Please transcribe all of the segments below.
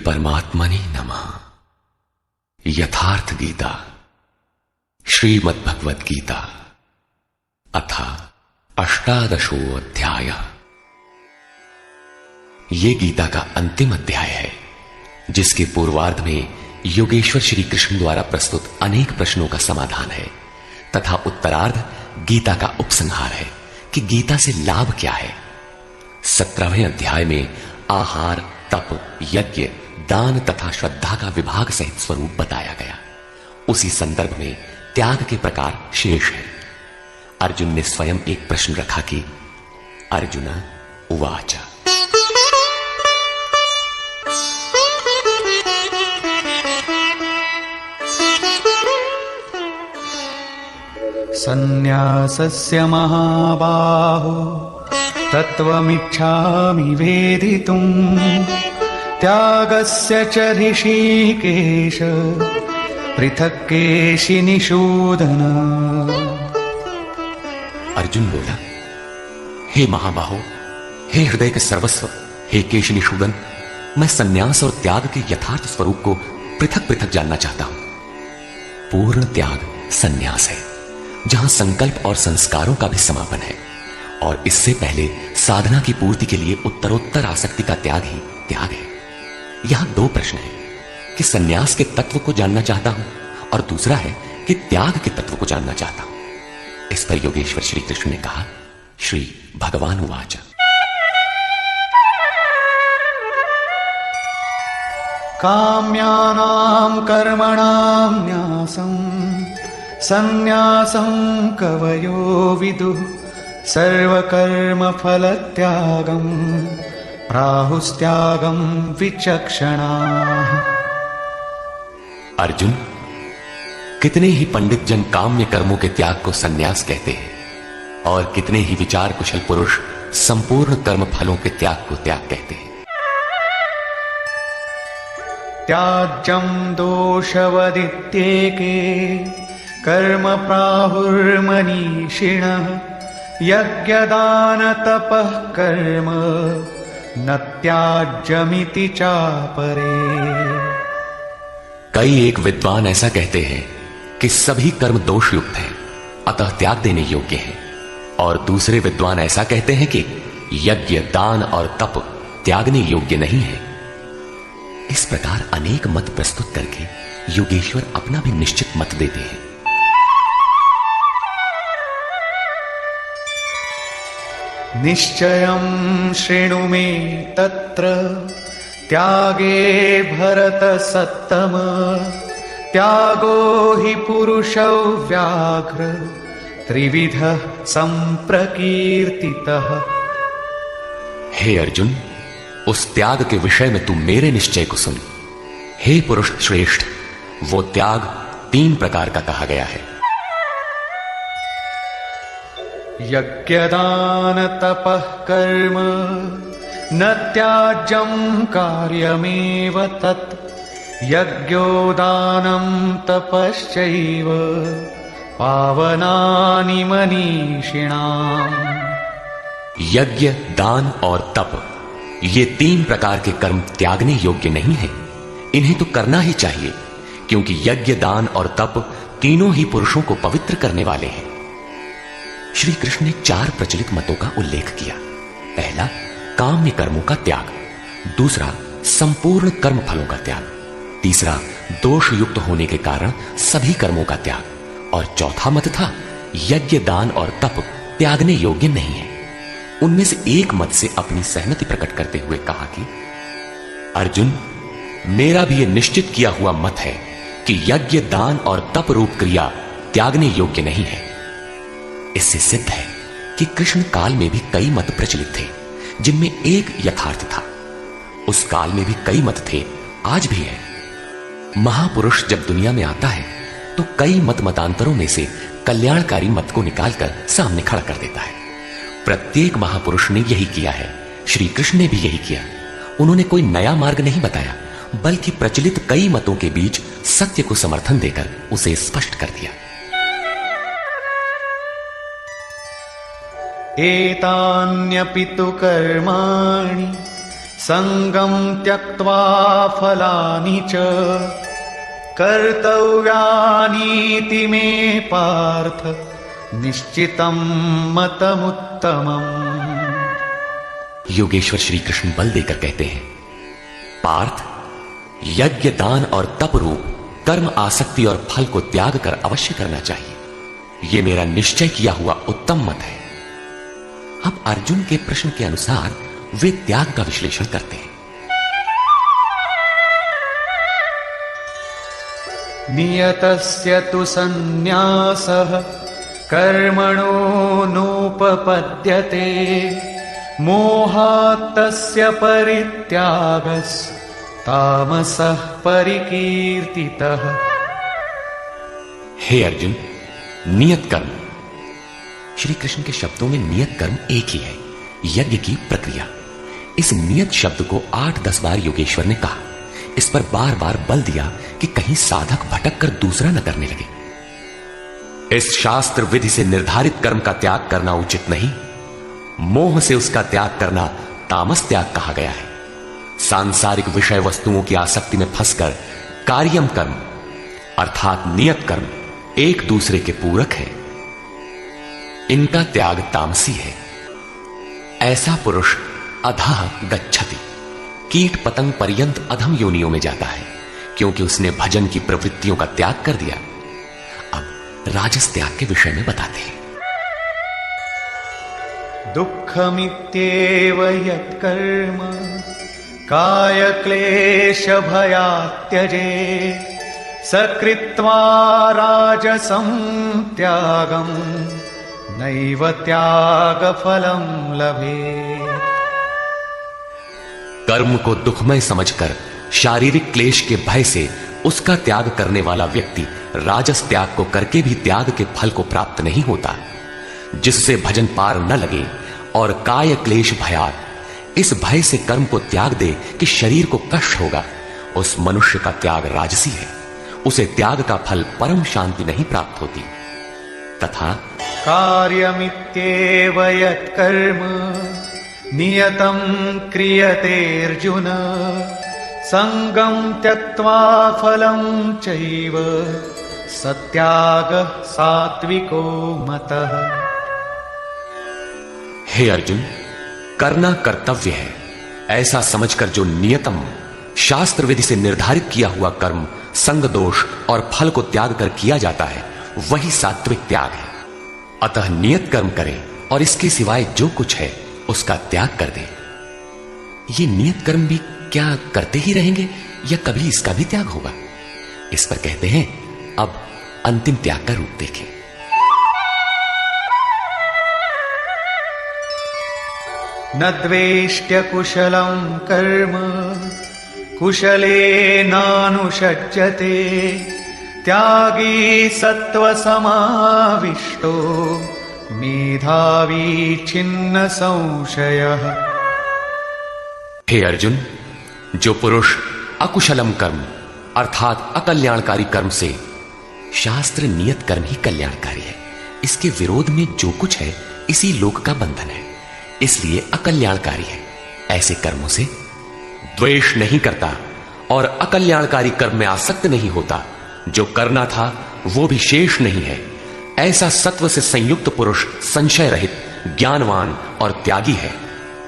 परमात्मने नमः। यथार्थ गीता श्रीमद्भगवद गीता अथ अष्टादशो अध्याय। ये गीता का अंतिम अध्याय है, जिसके पूर्वार्ध में योगेश्वर श्री कृष्ण द्वारा प्रस्तुत अनेक प्रश्नों का समाधान है तथा उत्तरार्ध गीता का उपसंहार है कि गीता से लाभ क्या है। 17वें अध्याय में आहार, तप, यज्ञ, दान तथा श्रद्धा का विभाग सहित स्वरूप बताया गया। उसी संदर्भ में त्याग के प्रकार शेष है। अर्जुन ने स्वयं एक प्रश्न रखा कि अर्जुन उवाच सन्न्यासस्य महाबाहो तत्त्वमिच्छामि वेदितुम् त्यागस्य च ऋषिकेश पृथक् केशिनिषूदन। अर्जुन बोला, हे महाबाहो, हे हृदय के सर्वस्व, हे केशिनिषूदन, मैं सन्यास और त्याग के यथार्थ स्वरूप को पृथक पृथक जानना चाहता हूं। पूर्ण त्याग सन्यास है, जहां संकल्प और संस्कारों का भी समापन है, और इससे पहले साधना की पूर्ति के लिए उत्तरोत्तर आसक्ति का त्याग ही त्याग है। यहां दो प्रश्न है कि सन्यास के तत्व को जानना चाहता हूं और दूसरा है कि त्याग के तत्व को जानना चाहता हूं। इस पर योगेश्वर श्री कृष्ण ने कहा, श्री भगवान उवाच काम्यानां कर्मणां न्यासं सन्न्यासं कवयो विदुः सर्वकर्मफलत्यागं प्राहुस्त्यागं विचक्षणाः। अर्जुन, कितने ही पंडित जन काम्य कर्मों के त्याग को सन्यास कहते हैं और कितने ही विचार कुशल पुरुष संपूर्ण कर्म फलों के त्याग को त्याग कहते हैं। त्याज्यं दोषवदित्येके कर्म प्राहुर्मनीषिणः यज्ञदानतपः कर्म न त्याज्यमिति चापरे। कई एक विद्वान ऐसा कहते हैं कि सभी कर्म दोष युक्त हैं, अतः त्याग देने योग्य हैं, और दूसरे विद्वान ऐसा कहते हैं कि यज्ञ, दान और तप त्यागने योग्य नहीं है। इस प्रकार अनेक मत प्रस्तुत करके योगेश्वर अपना भी निश्चित मत देते हैं। निश्चयं शृणु मे तत्र त्यागे भरत सत्तम त्यागो हि पुरुषौ व्याघ्र त्रिविधः संप्रकीर्तितः। हे अर्जुन, उस त्याग के विषय में तू मेरे निश्चय को सुन। हे पुरुष श्रेष्ठ, वो त्याग 3 प्रकार का कहा गया है। यज्ञदान तपः कर्म न त्याज्यं कार्यमेव तत् यज्ञोदानं तपश्चैव पावनानि मनीषिणाम्। यज्ञ, दान और तप, ये 3 प्रकार के कर्म त्यागने योग्य नहीं है। इन्हें तो करना ही चाहिए, क्योंकि यज्ञ, दान और तप तीनों ही पुरुषों को पवित्र करने वाले हैं। श्री कृष्ण ने 4 प्रचलित मतों का उल्लेख किया। पहला, काम्य कर्मों का त्याग, दूसरा, संपूर्ण कर्म फलों का त्याग, तीसरा, दोष युक्त होने के कारण सभी कर्मों का त्याग, और चौथा मत था यज्ञ, दान और तप त्यागने योग्य नहीं है। उनमें से एक मत से अपनी सहमति प्रकट करते हुए कहा कि अर्जुन, मेरा भी यह निश्चित किया हुआ मत है कि यज्ञ, दान और तप रूप क्रिया त्यागने योग्य नहीं है। इससे सिद्ध है कि कृष्ण काल में भी कई मत प्रचलित थे, जिनमें एक यथार्थ था। उस काल में भी कई मत थे, आज भी है। महापुरुष जब दुनिया में आता है तो कई मतांतरों में से कल्याणकारी मत को निकालकर सामने खड़ा कर देता है। प्रत्येक महापुरुष ने यही किया है। श्री कृष्ण ने भी यही किया। उन्होंने कोई नया मार्ग नहीं बताया, बल्कि प्रचलित कई मतों के बीच सत्य को समर्थन देकर उसे स्पष्ट कर दिया। एतान्यपि तु कर्माणि संगम त्यक्त्वा फलानि च कर्तव्यानीति मे पार्थ निश्चितं मतमुत्तमम्। योगेश्वर श्री कृष्ण बल देकर कहते हैं, पार्थ, यज्ञ, दान और तप रूप कर्म आसक्ति और फल को त्याग कर अवश्य करना चाहिए। यह मेरा निश्चय किया हुआ उत्तम मत है। अब अर्जुन के प्रश्न के अनुसार वे त्याग का विश्लेषण करते हैं। नियतस्य तु सन्न्यासः कर्मणो नोपपद्यते मोहात् तस्य परित्यागस्तामसः परिकीर्तितः। हे अर्जुन, नियत कर्म, श्री कृष्ण के शब्दों में नियत कर्म एक ही है, यज्ञ की प्रक्रिया। इस नियत शब्द को 8-10 बार योगेश्वर ने कहा। इस पर बार बार बल दिया कि कहीं साधक भटक कर दूसरा न करने लगे। इस शास्त्र विधि से निर्धारित कर्म का त्याग करना उचित नहीं। मोह से उसका त्याग करना तामस त्याग कहा गया है। सांसारिक विषय वस्तुओं की आसक्ति में फंसकर कार्यम कर्म अर्थात नियत कर्म एक दूसरे के पूरक है। इनका त्याग तामसी है। ऐसा पुरुष अधः गच्छति, कीट पतंग पर्यंत अधम योनियों में जाता है, क्योंकि उसने भजन की प्रवृत्तियों का त्याग कर दिया। अब राजस त्याग के विषय में बताते हैं। दुःखमित्येव यत्कर्म काय क्लेश भयात् त्यजेत् सकृत्वा राजसं त्यागं नैव त्यागफलं लभेत्। कर्म को दुखमय समझकर शारीरिक क्लेश के भय से उसका त्याग करने वाला व्यक्ति राजस त्याग को करके भी त्याग के फल को प्राप्त नहीं होता। जिससे भजन पार न लगे और काय क्लेश भयात्, इस भय से कर्म को त्याग दे कि शरीर को कष्ट होगा, उस मनुष्य का त्याग राजसी है। उसे त्याग का फल परम शांति नहीं प्राप्त होती। तथा कार्यमित्येव यत्कर्म नियतं क्रियते अर्जुन संगं त्यक्त्वा फलं चैव सत्यागः सात्विको मतः। हे अर्जुन, करना कर्तव्य है ऐसा समझकर जो नियतम शास्त्र विधि से निर्धारित किया हुआ कर्म संग दोष और फल को त्याग कर किया जाता है, वही सात्विक त्याग है। अतः नियत कर्म करें और इसके सिवाय जो कुछ है उसका त्याग कर दें। ये नियत कर्म भी क्या करते ही रहेंगे या कभी इसका भी त्याग होगा? इस पर कहते हैं, अब अंतिम त्याग का रूप देखें। न द्वेष्ट्य कुशलं कर्म कुशलेनानुषज्यते त्यागी सत्त्वसमाविष्टो मेधावी छिन्न संशयः। हे अर्जुन, जो पुरुष अकुशलम कर्म अर्थात अकल्याणकारी कर्म से, शास्त्र नियत कर्म ही कल्याणकारी है, इसके विरोध में जो कुछ है इसी लोक का बंधन है, इसलिए अकल्याणकारी है, ऐसे कर्मों से द्वेष नहीं करता और अकल्याणकारी कर्म में आसक्त नहीं होता। जो करना था वो भी शेष नहीं है। ऐसा सत्व से संयुक्त पुरुष संशय रहित, ज्ञानवान और त्यागी है।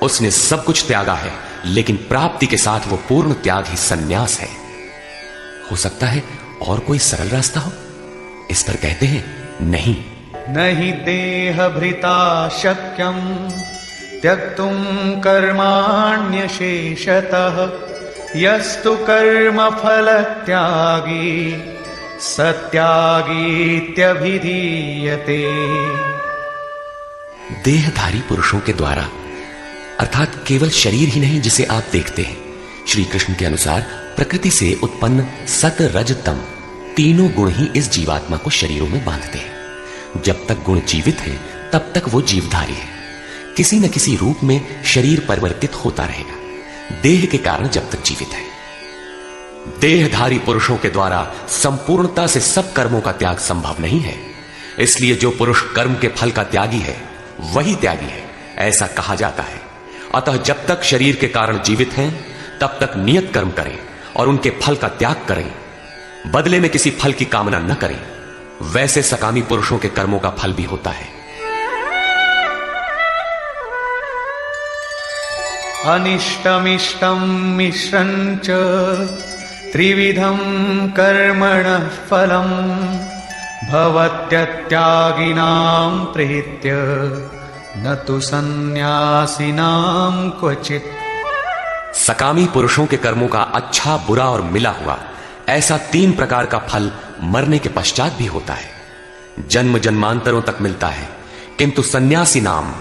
उसने सब कुछ त्यागा है, लेकिन प्राप्ति के साथ वो पूर्ण त्याग ही सन्यास है। हो सकता है और कोई सरल रास्ता हो? इस पर कहते हैं, नहीं। नहि देह भृता शक्यं त्यक्तुं कर्माण्यशेषतः यस्तु कर्म फल त्यागी सत्यागीत्यभिधीयते। देहधारी पुरुषों के द्वारा अर्थात केवल शरीर ही नहीं जिसे आप देखते हैं, श्री कृष्ण के अनुसार प्रकृति से उत्पन्न सत रज तम तीनों गुण ही इस जीवात्मा को शरीरों में बांधते हैं। जब तक गुण जीवित है तब तक वो जीवधारी है। किसी न किसी रूप में शरीर परिवर्तित होता रहेगा, देह के कारण जब तक जीवित है। देहधारी पुरुषों के द्वारा संपूर्णता से सब कर्मों का त्याग संभव नहीं है। इसलिए जो पुरुष कर्म के फल का त्यागी है वही त्यागी है, ऐसा कहा जाता है। अतः जब तक शरीर के कारण जीवित हैं तब तक नियत कर्म करें और उनके फल का त्याग करें। बदले में किसी फल की कामना न करें। वैसे सकामी पुरुषों के कर्मों का फल भी होता है। अनिष्टमिष्टं मिश्रं च त्रिविधं कर्मणः फलम् भवत्यत्यागिनां प्रीत्य न तु सन्न्यासिनां क्वचित्। सकामी पुरुषों के कर्मों का अच्छा, बुरा और मिला हुआ ऐसा 3 प्रकार का फल मरने के पश्चात भी होता है। जन्म जन्मांतरों तक मिलता है, किंतु सन्यासी नाम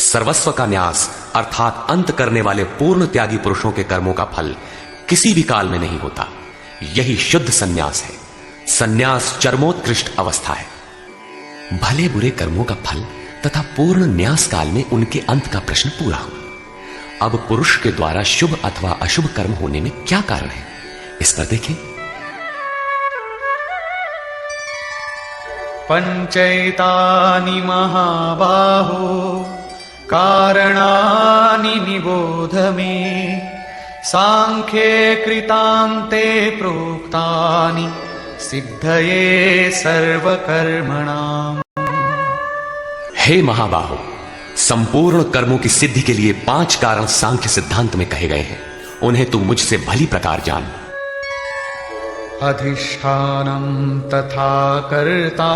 सर्वस्व का न्यास अर्थात अंत करने वाले पूर्ण त्यागी पुरुषों के कर्मों का फल किसी भी काल में नहीं होता। यही शुद्ध सन्यास है। सन्यास चरमोत्कृष्ट अवस्था है। भले बुरे कर्मों का फल तथा पूर्ण न्यास काल में उनके अंत का प्रश्न पूरा हुआ। अब पुरुष के द्वारा शुभ अथवा अशुभ कर्म होने में क्या कारण है, इस पर देखें। पंचैतानि महाबाहो कारणानि निबोध मे सांख्ये कृतान्ते प्रोक्तानि सिद्धये सर्वकर्मणाम्। हे महाबाहो, संपूर्ण कर्मों की सिद्धि के लिए 5 कारण सांख्य सिद्धांत में कहे गए हैं। उन्हें तू मुझसे भली प्रकार जान। अधिष्ठानं तथा कर्ता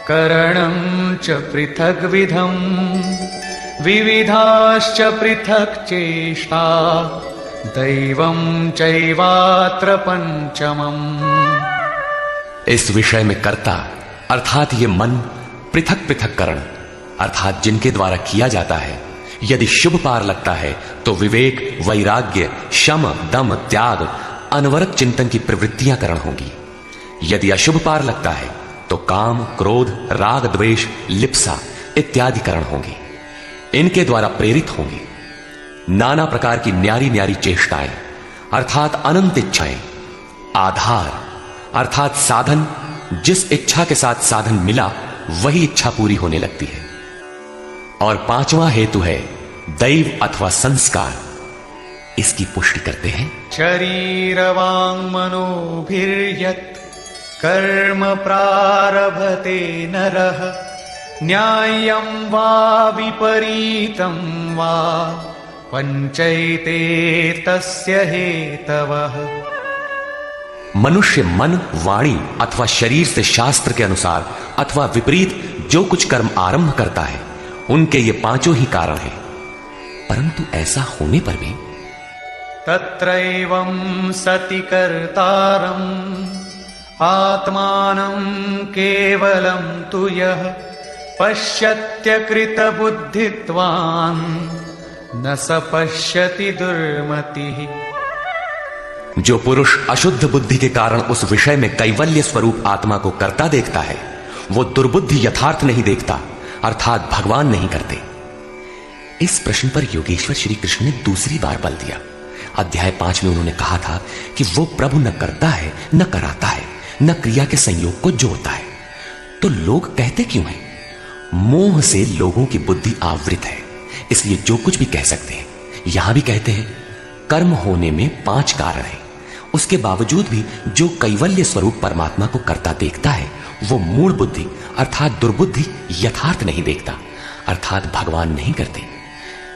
करणं च पृथग्विधं विविधाश्च पृथक् चेष्टा दैवं चैवात्र पंचमम्। इस विषय में कर्ता अर्थात ये मन, पृथक पृथक करण अर्थात जिनके द्वारा किया जाता है, यदि शुभ पार लगता है तो विवेक, वैराग्य, शम, दम, त्याग, अनवरत चिंतन की प्रवृत्तियां करण होंगी। यदि अशुभ पार लगता है तो काम, क्रोध, राग, द्वेष, लिप्सा इत्यादि करण होंगे। इनके द्वारा प्रेरित होंगे नाना प्रकार की न्यारी न्यारी चेष्टाएं अर्थात अनंत इच्छाएं। आधार अर्थात साधन, जिस इच्छा के साथ साधन मिला वही इच्छा पूरी होने लगती है। और 5वां हेतु है दैव अथवा संस्कार। इसकी पुष्टि करते हैं। शरीर वांग मनोभिर्यत् कर्म प्रारभते नरः न्याय्यं वा विपरीतं वा पंचैते तस्य हेतवः। मनुष्य मन, वाणी अथवा शरीर से शास्त्र के अनुसार अथवा विपरीत जो कुछ कर्म आरंभ करता है, उनके ये 5 ही कारण हैं। परंतु ऐसा होने पर भी तत्रैवं सति कर्तारम् आत्मानं केवलं तु यः पश्यत्यकृतबुद्धित्वान् न स पश्यति दुर्मतिः। जो पुरुष अशुद्ध बुद्धि के कारण उस विषय में कैवल्य स्वरूप आत्मा को करता देखता है, वो दुर्बुद्धि यथार्थ नहीं देखता अर्थात भगवान नहीं करते। इस प्रश्न पर योगेश्वर श्री कृष्ण ने दूसरी बार बल दिया। अध्याय 5 में उन्होंने कहा था कि वो प्रभु न करता है, न कराता है, न क्रिया के संयोग को जोड़ता है। तो लोग कहते क्यों हैं? मोह से लोगों की बुद्धि आवृत है, इसलिए जो कुछ भी कह सकते हैं। यहां भी कहते हैं कर्म होने में 5 कारण हैं। उसके बावजूद भी जो कैवल्य स्वरूप परमात्मा को करता देखता है, वो मूल बुद्धि अर्थात दुर्बुद्धि यथार्थ नहीं देखता अर्थात भगवान नहीं करते।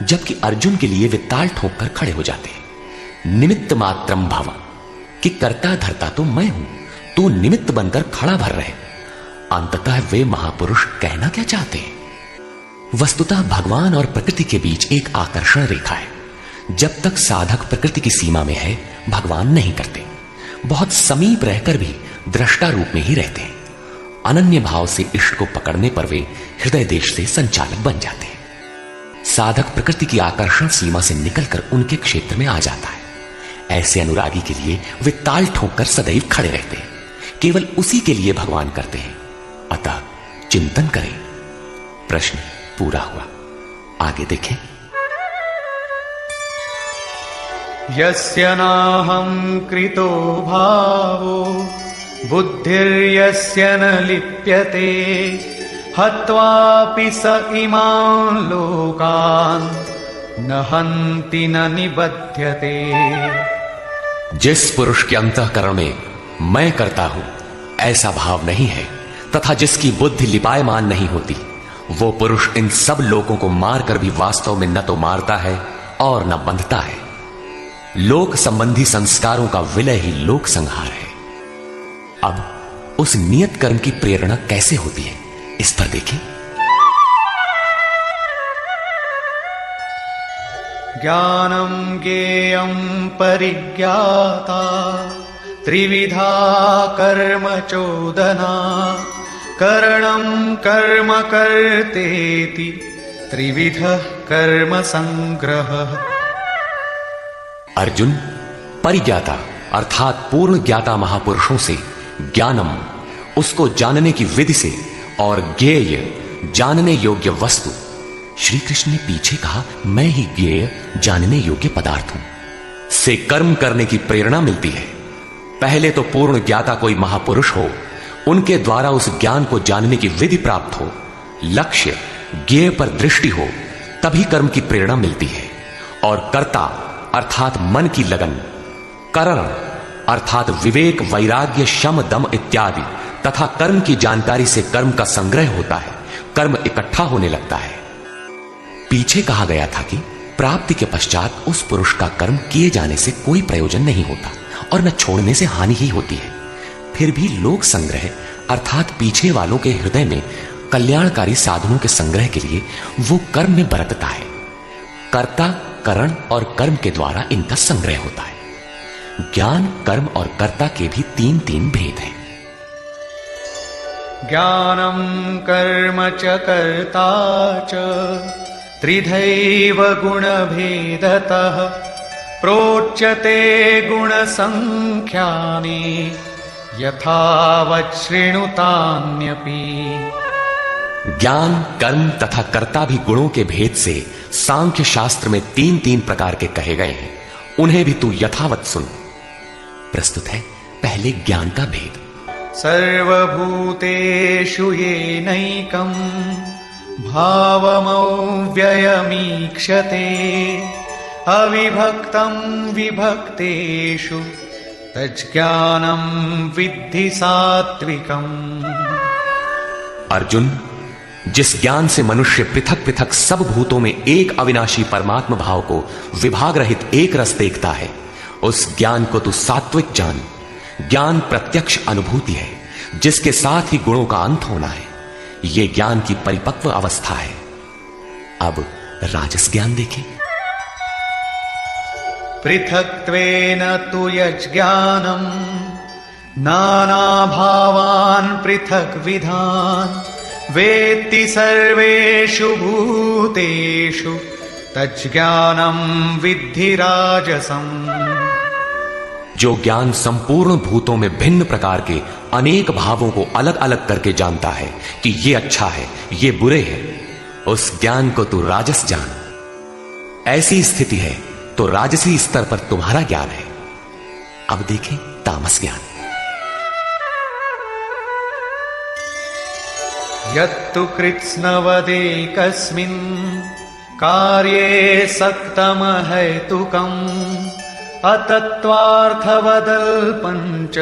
जबकि अर्जुन के लिए वे ताल ठोक कर खड़े हो जाते हैं। निमित्त मात्रम भव, कि करता धरता तो मैं हूं, तू निमित्त बनकर खड़ा भर रहे। अंततः वे महापुरुष कहना क्या चाहते हैं? वस्तुतः भगवान और प्रकृति के बीच एक आकर्षण रेखा है। जब तक साधक प्रकृति की सीमा में है, भगवान नहीं करते। बहुत समीप रहकर भी दृष्टा रूप में ही रहते हैं। अनन्य भाव से इष्ट को पकड़ने पर वे हृदय देश से संचालक बन जाते हैं। साधक प्रकृति की आकर्षण सीमा से निकलकर उनके क्षेत्र में आ जाता है। ऐसे अनुरागी के लिए वे ताल ठोककर सदैव खड़े रहते हैं। केवल उसी के लिए भगवान करते हैं। अतः चिंतन करें। प्रश्न पूरा हुआ। आगे देखें। यस्य नाहं कृतो भावो बुद्धिर्यस्य न लिप्यते हत्वापि स इमान् लोकान् न हन्ति न निबध्यते। जिस पुरुष के अंतःकरण में मैं करता हूं ऐसा भाव नहीं है तथा जिसकी बुद्धि लिपायमान नहीं होती, वो पुरुष इन सब लोगों को मारकर भी वास्तव में न तो मारता है और न बंधता है। लोक संबंधी संस्कारों का विलय ही लोक संहार है। अब उस नियत कर्म की प्रेरणा कैसे होती है, इस पर देखें। ज्ञानम ज्ञेयं परिज्ञाता त्रिविधा कर्म चोदना करणं कर्म कर्तेति त्रिविधः कर्म संग्रहः। अर्जुन, परिज्ञाता अर्थात पूर्ण ज्ञाता महापुरुषों से ज्ञानम, उसको जानने की विधि से, और ज्ञेय, जानने योग्य वस्तु। श्री कृष्ण ने पीछे कहा मैं ही ज्ञेय, जानने योग्य पदार्थ हूं, से कर्म करने की प्रेरणा मिलती है। पहले तो पूर्ण ज्ञाता कोई महापुरुष हो, उनके द्वारा उस ज्ञान को जानने की विधि प्राप्त हो, लक्ष्य ज्ञेय पर दृष्टि हो, तभी कर्म की प्रेरणा मिलती है। और कर्ता अर्थात मन की लगन, करण अर्थात विवेक, वैराग्य, शम, दम इत्यादि तथा कर्म की जानकारी से कर्म का संग्रह होता है, कर्म इकट्ठा होने लगता है। पीछे कहा गया था कि प्राप्ति के पश्चात उस पुरुष का कर्म किए जाने से कोई प्रयोजन नहीं होता और न छोड़ने से हानि ही होती है। फिर भी लोक संग्रह अर्थात पीछे वालों के हृदय में कल्याणकारी साधनों के संग्रह के लिए वो कर्म में बरतता है। कर्ता, करण और कर्म के द्वारा इनका संग्रह होता है। ज्ञान, कर्म और कर्ता के भी तीन तीन भेद हैं। ज्ञानम कर्म च कर्ता च त्रिधैव गुण भेदतः प्रोच्यते गुण संख्यानि यथावत् शृणुतान्यपि। ज्ञान, कर्म तथा कर्ता भी गुणों के भेद से सांख्य शास्त्र में तीन तीन प्रकार के कहे गए हैं, उन्हें भी तू यथावत सुन। प्रस्तुत है पहले ज्ञान का भेद। सर्वभूतेषु येनैकं भावमव्ययमीक्षते अविभक्तं विभक्तेषु तज्ज्ञानं विद्धि सात्विकम्। अर्जुन, जिस ज्ञान से मनुष्य पृथक पृथक सब भूतों में एक अविनाशी परमात्मा भाव को विभाग रहित एक रस देखता है, उस ज्ञान को तू सात्विक जान। ज्ञान प्रत्यक्ष अनुभूति है जिसके साथ ही गुणों का अंत होना है। यह ज्ञान की परिपक्व अवस्था है। अब राजस ज्ञान देखें। पृथक्त्वेन तु यज्ज्ञानं नानाभावान् पृथग्विधान् वेत्ति सर्वेषु भूतेषु तज्ज्ञानं विद्धि राजसम्। जो ज्ञान संपूर्ण भूतों में भिन्न प्रकार के अनेक भावों को अलग अलग करके जानता है कि ये अच्छा है, ये बुरे हैं, उस ज्ञान को तू राजस जान। ऐसी स्थिति है तो राजसी स्तर पर तुम्हारा ज्ञान है। अब देखें तामस ज्ञान। यत्तु कृत्स्नवदेकस्मिन् कार्ये सक्तमहैतुकम् अतत्त्वार्थवदल्पं च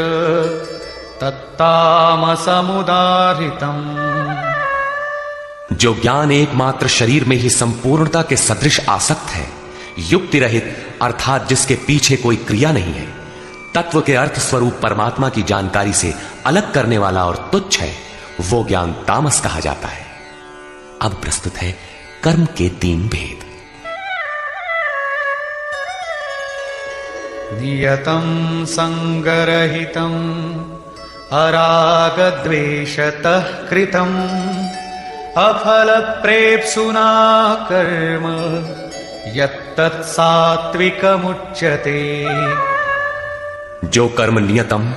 तत्तामसमुदाहृतम्। जो ज्ञान एकमात्र शरीर में ही संपूर्णता के सदृश आसक्त है, युक्ति रहित अर्थात जिसके पीछे कोई क्रिया नहीं है, तत्व के अर्थ स्वरूप परमात्मा की जानकारी से अलग करने वाला और तुच्छ है, वो ज्ञान तामस कहा जाता है। अब प्रस्तुत है कर्म के तीन भेद। नियतं संगरहितं अरागद्वेषतः कृतं अफलप्रेप्सुना कर्म यत्तत् सात्विकमुच्यते। जो कर्म नियतम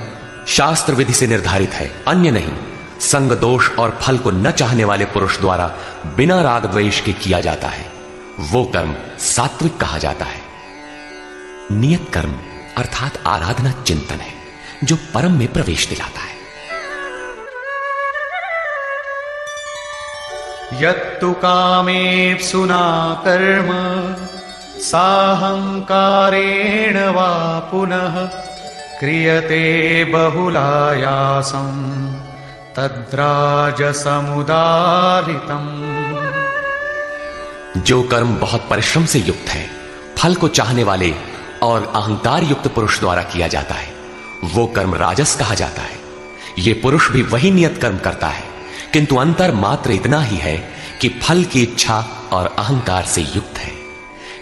शास्त्र विधि से निर्धारित है, अन्य नहीं, संग दोष और फल को न चाहने वाले पुरुष द्वारा बिना राग द्वेष के किया जाता है, वो कर्म सात्विक कहा जाता है। नियत कर्म अर्थात आराधना चिंतन है जो परम में प्रवेश दिलाता है। यत्तु कामेप्सुना कर्म साहंकारेण वा पुनः क्रियते बहुलायासं तद्राजसमुदारितम्। जो कर्म बहुत परिश्रम से युक्त है, फल को चाहने वाले और अहंकार युक्त पुरुष द्वारा किया जाता है, वो कर्म राजस कहा जाता है। ये पुरुष भी वही नियत कर्म करता है, किंतु अंतर मात्र इतना ही है कि फल की इच्छा और अहंकार से युक्त है,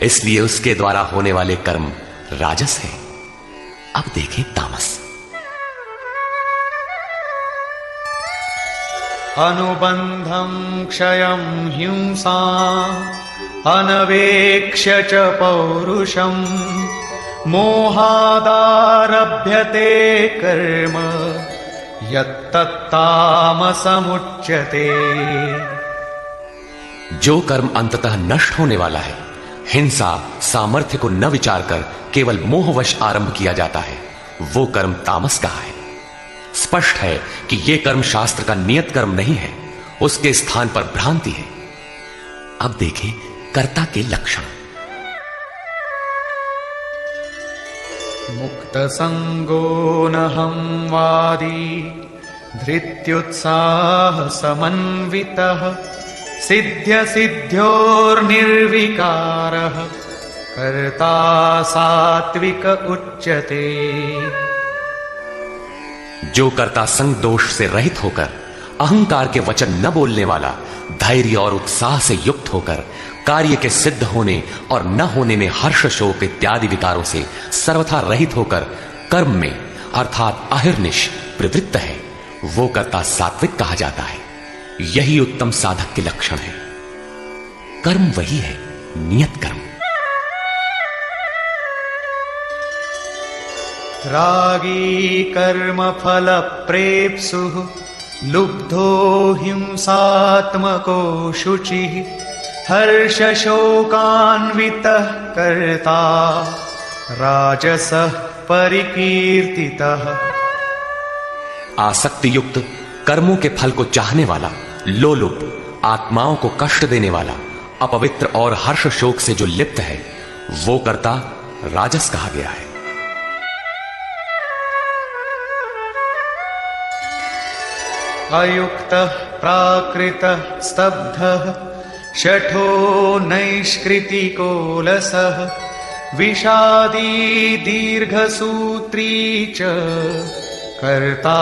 इसलिए उसके द्वारा होने वाले कर्म राजस है। अब देखें तामस। अनुबंधं क्षयं हिंसा अनवेक्ष्य च पौरुषं मोहादारभ्यते कर्म यत्तत्तामसमुच्यते। जो कर्म अंततः नष्ट होने वाला है, हिंसा सामर्थ्य को न विचार कर केवल मोहवश आरंभ किया जाता है, वो कर्म तामस कहा है। स्पष्ट है कि यह कर्म शास्त्र का नियत कर्म नहीं है, उसके स्थान पर भ्रांति है। अब देखें कर्ता के लक्षण। मुक्त संगो नहं वादी धृत्युत्साह समन्वितः सिद्ध्य सिद्ध्योर्निर्विकारः कर्ता सात्विक उच्यते। जो कर्ता संग दोष से रहित होकर अहंकार के वचन न बोलने वाला, धैर्य और उत्साह से युक्त होकर कार्य के सिद्ध होने और न होने में हर्ष शोक इत्यादि विकारों से सर्वथा रहित होकर कर्म में अर्थात अहिर्निश प्रवृत्त है, वो कर्ता सात्विक कहा जाता है। यही उत्तम साधक के लक्षण है। कर्म वही है, नियत कर्म। रागी कर्म फल प्रेप्सुः लुब्धो हिंसात्मको शुचिः हर्ष शोकान्वितः कर्ता राजसः परिकीर्तितः। आसक्ति युक्त कर्मों के फल को चाहने वाला, लोलुप, आत्माओं को कष्ट देने वाला, अपवित्र और हर्ष शोक से जो लिप्त है, वो कर्ता राजस कहा गया है। अयुक्तः प्राकृतः स्तब्धः शठो नैष्कृतिकोलसः विषादी दीर्घसूत्री च कर्ता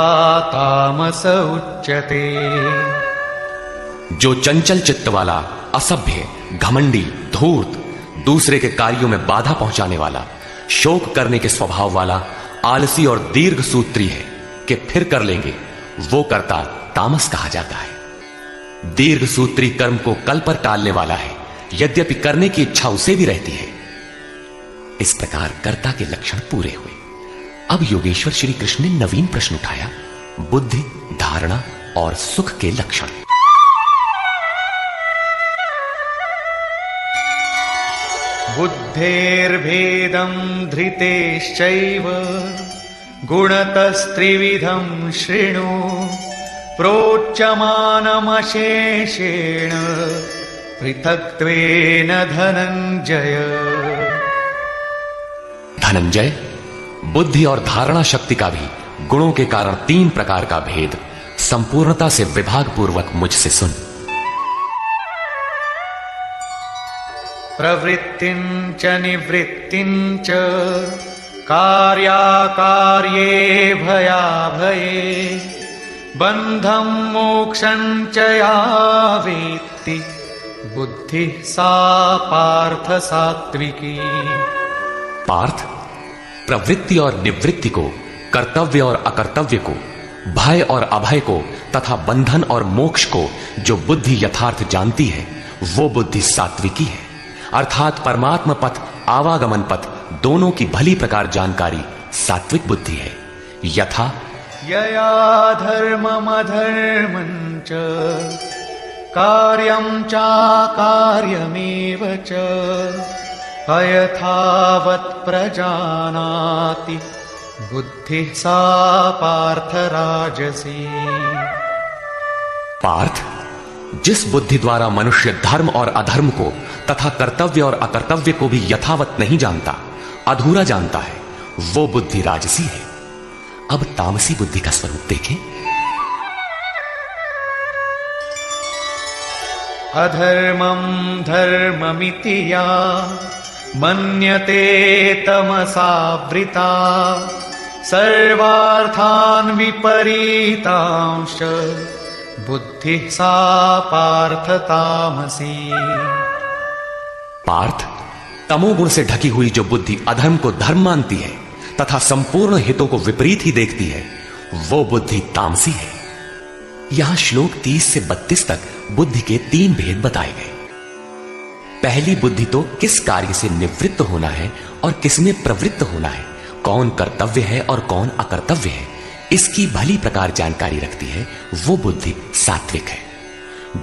तामस उच्यते। जो चंचल चित्त वाला, असभ्य, घमंडी, धूर्त, दूसरे के कार्यों में बाधा पहुंचाने वाला, शोक करने के स्वभाव वाला, आलसी और दीर्घ सूत्री है कि फिर कर लेंगे, वो कर्ता तामस कहा जाता है। दीर्घ सूत्री कर्म को कल पर टालने वाला है, यद्यपि करने की इच्छा उसे भी रहती है। इस प्रकार कर्ता के लक्षण पूरे हुए। अब योगेश्वर श्री कृष्ण ने नवीन प्रश्न उठाया, बुद्धि, धारणा और सुख के लक्षण। बुद्धेर्भेदं धृतेश्चैव गुणतस्त्रिविधं शृणु प्रोच्यमानमशेषेण पृथक्त्वेन धनंजय। धनंजय, बुद्धि और धारणा शक्ति का भी गुणों के कारण 3 प्रकार का भेद संपूर्णता से विभाग पूर्वक मुझसे सुन। प्रवृत्तिं च निवृत्तिं च कार्याकार्ये भयाभये बंधं मोक्षं च या वेत्ति बुद्धि सा पार्थ सात्विकी। पार्थ, प्रवृत्ति और निवृत्ति को, कर्तव्य और अकर्तव्य को, भय और अभय को तथा बंधन और मोक्ष को जो बुद्धि यथार्थ जानती है, वो बुद्धि सात्विकी है। अर्थात परमात्मा पथ, आवागमन पथ दोनों की भली प्रकार जानकारी सात्विक बुद्धि है। यथा यया धर्ममधर्मं च कार्यं चाकार्यमेव च अयथावत् प्रजानाति बुद्धिः सा पार्थ राजसी। पार्थ, जिस बुद्धि द्वारा मनुष्य धर्म और अधर्म को तथा कर्तव्य और अकर्तव्य को भी यथावत नहीं जानता, अधूरा जानता है, वो बुद्धि राजसी है। अब तामसी बुद्धि का स्वरूप देखें। अधर्मं धर्ममिति या मन्यते तमसावृता सर्वार्थान् विपरीतांश बुद्धिः सा पार्थ तामसी। पार्थ, तमोगुण से ढकी हुई जो बुद्धि अधर्म को धर्म मानती है तथा संपूर्ण हितों को विपरीत ही देखती है, वो बुद्धि तामसी है। यहां श्लोक 30 से 32 तक बुद्धि के 3 भेद बताए गए। पहली बुद्धि तो किस कार्य से निवृत्त होना है और किसमें प्रवृत्त होना है, कौन कर्तव्य है और कौन अकर्तव्य है, इसकी भली प्रकार जानकारी रखती है, वो बुद्धि सात्विक है।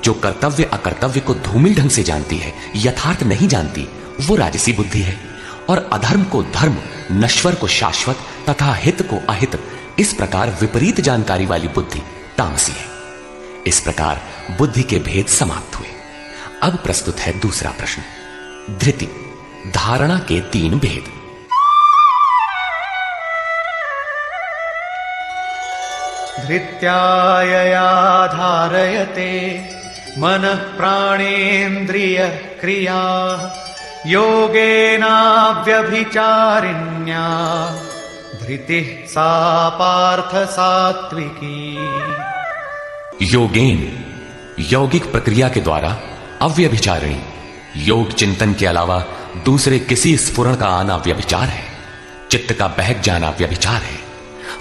जो कर्तव्य अकर्तव्य को धूमिल ढंग से जानती है, यथार्थ नहीं जानती, वो राजसी बुद्धि है। और अधर्म को धर्म, नश्वर को शाश्वत तथा हित को अहित, इस प्रकार विपरीत जानकारी वाली बुद्धि तामसी है। इस प्रकार बुद्धि के भेद समाप्त हुए। अब प्रस्तुत है दूसरा प्रश्न। धृति, धारणा के 3 भेद। धृत्यायया धारयते मनः प्राणेन्द्रिय क्रिया योगेनाव्यभिचारिण्या धृतिः सा पार्थ सात्विकी। योगेन, यौगिक प्रक्रिया के द्वारा, अव्यभिचारिणी, योग चिंतन के अलावा दूसरे किसी स्फुरण का आना व्यभिचार है। चित्त का बहक जाना व्यभिचार है।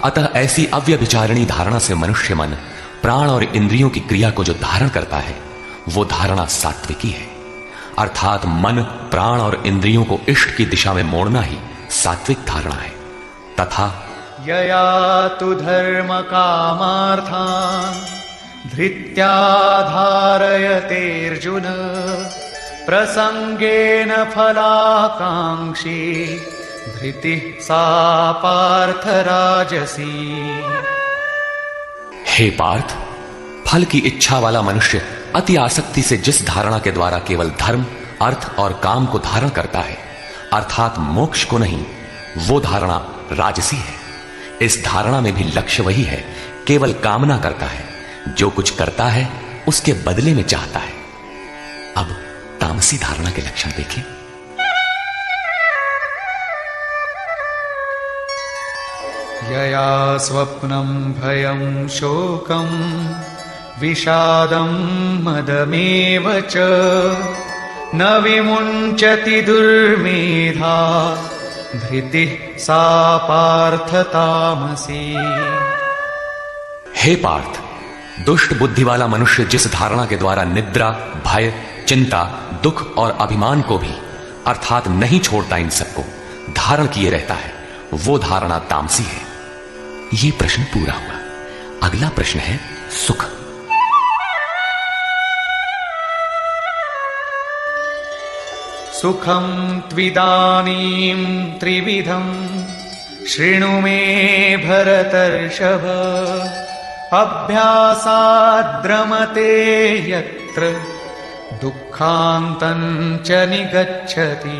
अतः ऐसी अव्यभिचारिणी धारणा से मनुष्य मन, प्राण और इंद्रियों की क्रिया को जो धारण करता है, वो धारणा सात्विकी है। अर्थात मन, प्राण और इंद्रियों को इष्ट की दिशा में मोड़ना ही सात्विक धारणा है। तथा यया तु धर्म कामार्थान् धृत्या धारयतेऽर्जुन प्रसंगेन फलाकांक्षी धृतिः सा पार्थ राजसी। हे पार्थ, फल की इच्छा वाला मनुष्य अति आसक्ति से जिस धारणा के द्वारा केवल धर्म, अर्थ और काम को धारण करता है, अर्थात मोक्ष को नहीं, वो धारणा राजसी है। इस धारणा में भी लक्ष्य वही है, केवल कामना करता है, जो कुछ करता है उसके बदले में चाहता है। अब तामसी धारणा के लक्षण देखें। यया स्वप्नं भयं शोकं विषादं मदमेव च न विमुञ्चति दुर्मेधा धृतिः सा पार्थ तामसी। हे पार्थ, दुष्ट बुद्धि वाला मनुष्य जिस धारणा के द्वारा निद्रा, भय, चिंता, दुख और अभिमान को भी, अर्थात नहीं छोड़ता, इन सबको धारण किए रहता है, वो धारणा तामसी है। ये प्रश्न पूरा हुआ। अगला प्रश्न है सुख। सुखं त्विदानीं त्रिविधं शृणु मे भरतर्षभ अभ्यासाद्रमते यत्र दुःखान्तं च निगच्छति।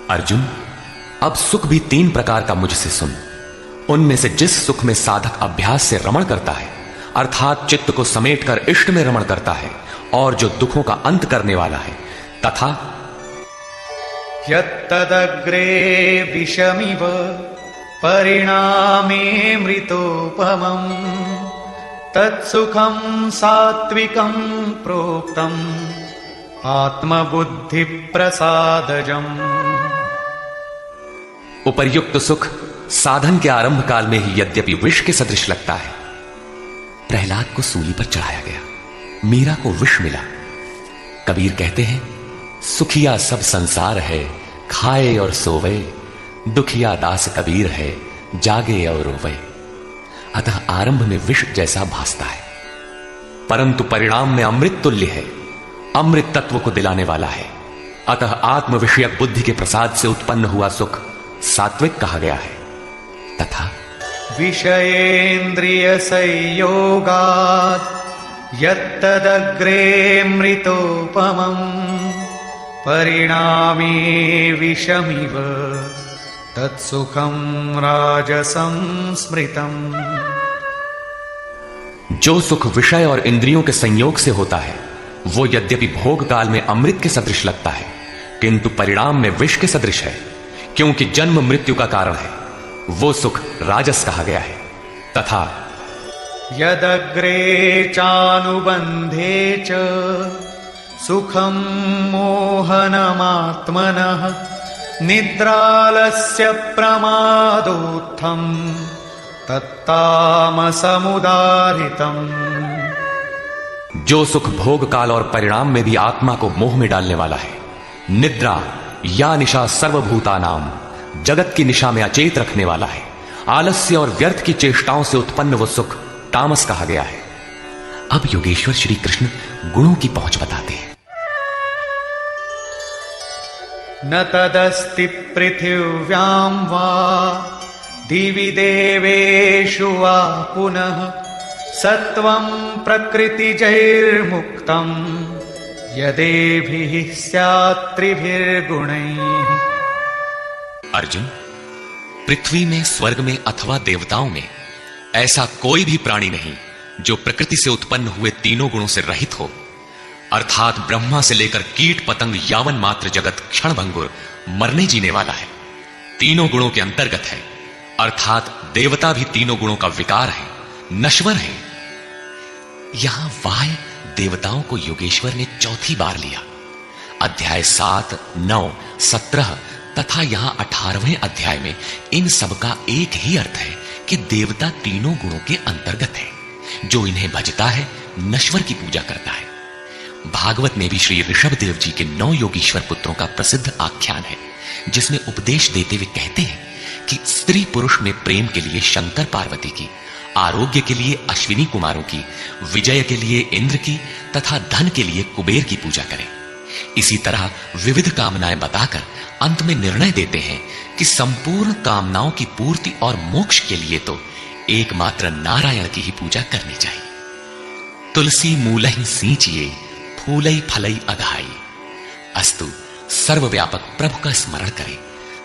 अर्जुन, अब सुख भी 3 प्रकार का मुझसे सुन। उनमें से जिस सुख में साधक अभ्यास से रमण करता है, अर्थात चित्त को समेटकर इष्ट में रमण करता है, और जो दुखों का अंत करने वाला है, तथा यत्तदग्रे विषमिव परिणामे मृतोपमं तत्सुखं सात्विकं प्रोक्तम् आत्मबुद्धिप्रसादजम्। उपर्युक्त सुख साधन के आरंभ काल में ही यद्यपि विष के सदृश लगता है, प्रहलाद को सूली पर चढ़ाया गया, मीरा को विष मिला। कबीर कहते हैं, सुखिया सब संसार है, खाए और सोवे, दुखिया दास कबीर है, जागे और रोवे। अतः आरंभ में विष जैसा भासता है, परंतु परिणाम में अमृत तुल्य है, अमृत तत्व को दिलाने वाला है। अतः आत्म विषयक बुद्धि के प्रसाद से उत्पन्न हुआ सुख सात्विक कहा गया है। तथा विषयेन्द्रिय संयोगात् यत्तदग्रे मृतोपमम् परिणामे विषमिव तत्सुखं राजसं स्मृतम्। जो सुख विषय और इंद्रियों के संयोग से होता है वो यद्यपि भोग काल में अमृत के सदृश लगता है, किंतु परिणाम में विष के सदृश है, क्योंकि जन्म मृत्यु का कारण है। वो सुख राजस कहा गया है। तथा यदग्रे चानुबंधे च सुखं मोहनमात्मनः निद्रालस्य प्रमादोत्थं तत्तामसमुदारितम्। जो सुख भोग काल और परिणाम में भी आत्मा को मोह में डालने वाला है, निद्रा या निशा सर्वभूतानाम, जगत की निशा में अचेत रखने वाला है, आलस्य और व्यर्थ की चेष्टाओं से उत्पन्न वो सुख तामस कहा गया है। अब योगेश्वर श्री कृष्ण गुणों की पहुंच बताते हैं। न तदस्ति पृथिव्यां वा दिवि देवेषु वा पुनः सत्वं प्रकृतिजैर्मुक्तं यदेभिः स्यात् त्रिभिर्गुणैः। अर्जुन, पृथ्वी में, स्वर्ग में अथवा देवताओं में ऐसा कोई भी प्राणी नहीं जो प्रकृति से उत्पन्न हुए तीनों गुणों से रहित हो, अर्थात ब्रह्मा से लेकर कीट पतंग यावन मात्र जगत क्षणभंगुर मरने जीने वाला है, तीनों गुणों के अंतर्गत है, अर्थात देवता भी तीनों गुणों का विकार है, नश्वर है। यहां वाय देवताओं को योगेश्वर ने चौथी बार लिया। अध्याय 7, 9, 17 तथा यहां 18वें अध्याय में इन सब का एक ही अर्थ है कि देवता तीनों गुणों के अंतर्गत है। जो इन्हें भजता है नश्वर की पूजा करता है। भागवत में भी श्री ऋषभ देव जी के 9 योगीश्वर पुत्रों का प्रसिद्ध आख्यान है, जिसमें उपदेश देते हुए कहते हैं कि स्त्री पुरुष में प्रेम के लिए शंकर पार्वती की, आरोग्य के लिए अश्विनी कुमारों की, विजय के लिए इंद्र की तथा धन के लिए कुबेर की पूजा करें। इसी तरह विविध कामनाएं बताकर अंत में निर्णय देते हैं कि संपूर्ण कामनाओं की पूर्ति और मोक्ष के लिए तो एकमात्र नारायण की ही पूजा करनी चाहिए। तुलसी मूलहि सींचिए फूलई फलई अघाई। अस्तु, सर्वव्यापक प्रभु का स्मरण करें,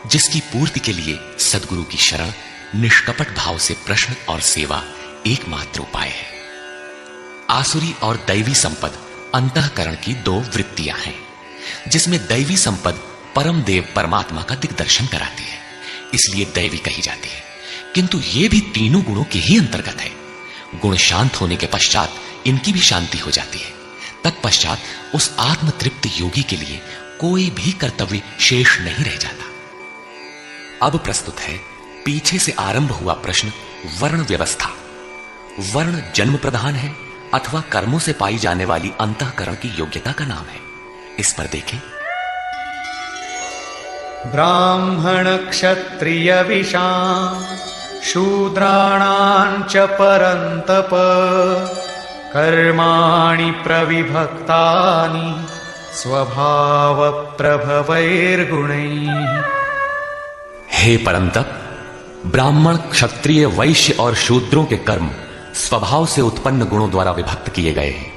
जिसकी पूर्ति के लिए सद्गुरु की शरण, निष्कपट भाव से प्रश्न और सेवा एकमात्र उपाय है। आसुरी और दैवी संपद अंतःकरण की 2 वृत्तियां हैं, जिसमें दैवी संपद परम देव परमात्मा का दिग्दर्शन कराती है, इसलिए दैवी कही जाती है, किंतु ये भी तीनों गुणों के ही अंतर्गत है। गुण शांत होने के पश्चात इनकी भी शांति हो जाती है। तत्पश्चात उस आत्म तृप्त योगी के लिए कोई भी कर्तव्य शेष नहीं रह जाता। अब प्रस्तुत है पीछे से आरंभ हुआ प्रश्न, वर्ण व्यवस्था। वर्ण जन्म प्रधान है अथवा कर्मों से पाई जाने वाली अंतःकरण की योग्यता का नाम है। इस पर देखें। ब्राह्मण क्षत्रिय विशां शूद्राणां च परन्तप कर्माणि प्रविभक्तानि स्वभाव प्रभवैर्गुणैः। हे परंतप, ब्राह्मण, क्षत्रिय, वैश्य और शूद्रों के कर्म स्वभाव से उत्पन्न गुणों द्वारा विभक्त किए गए हैं।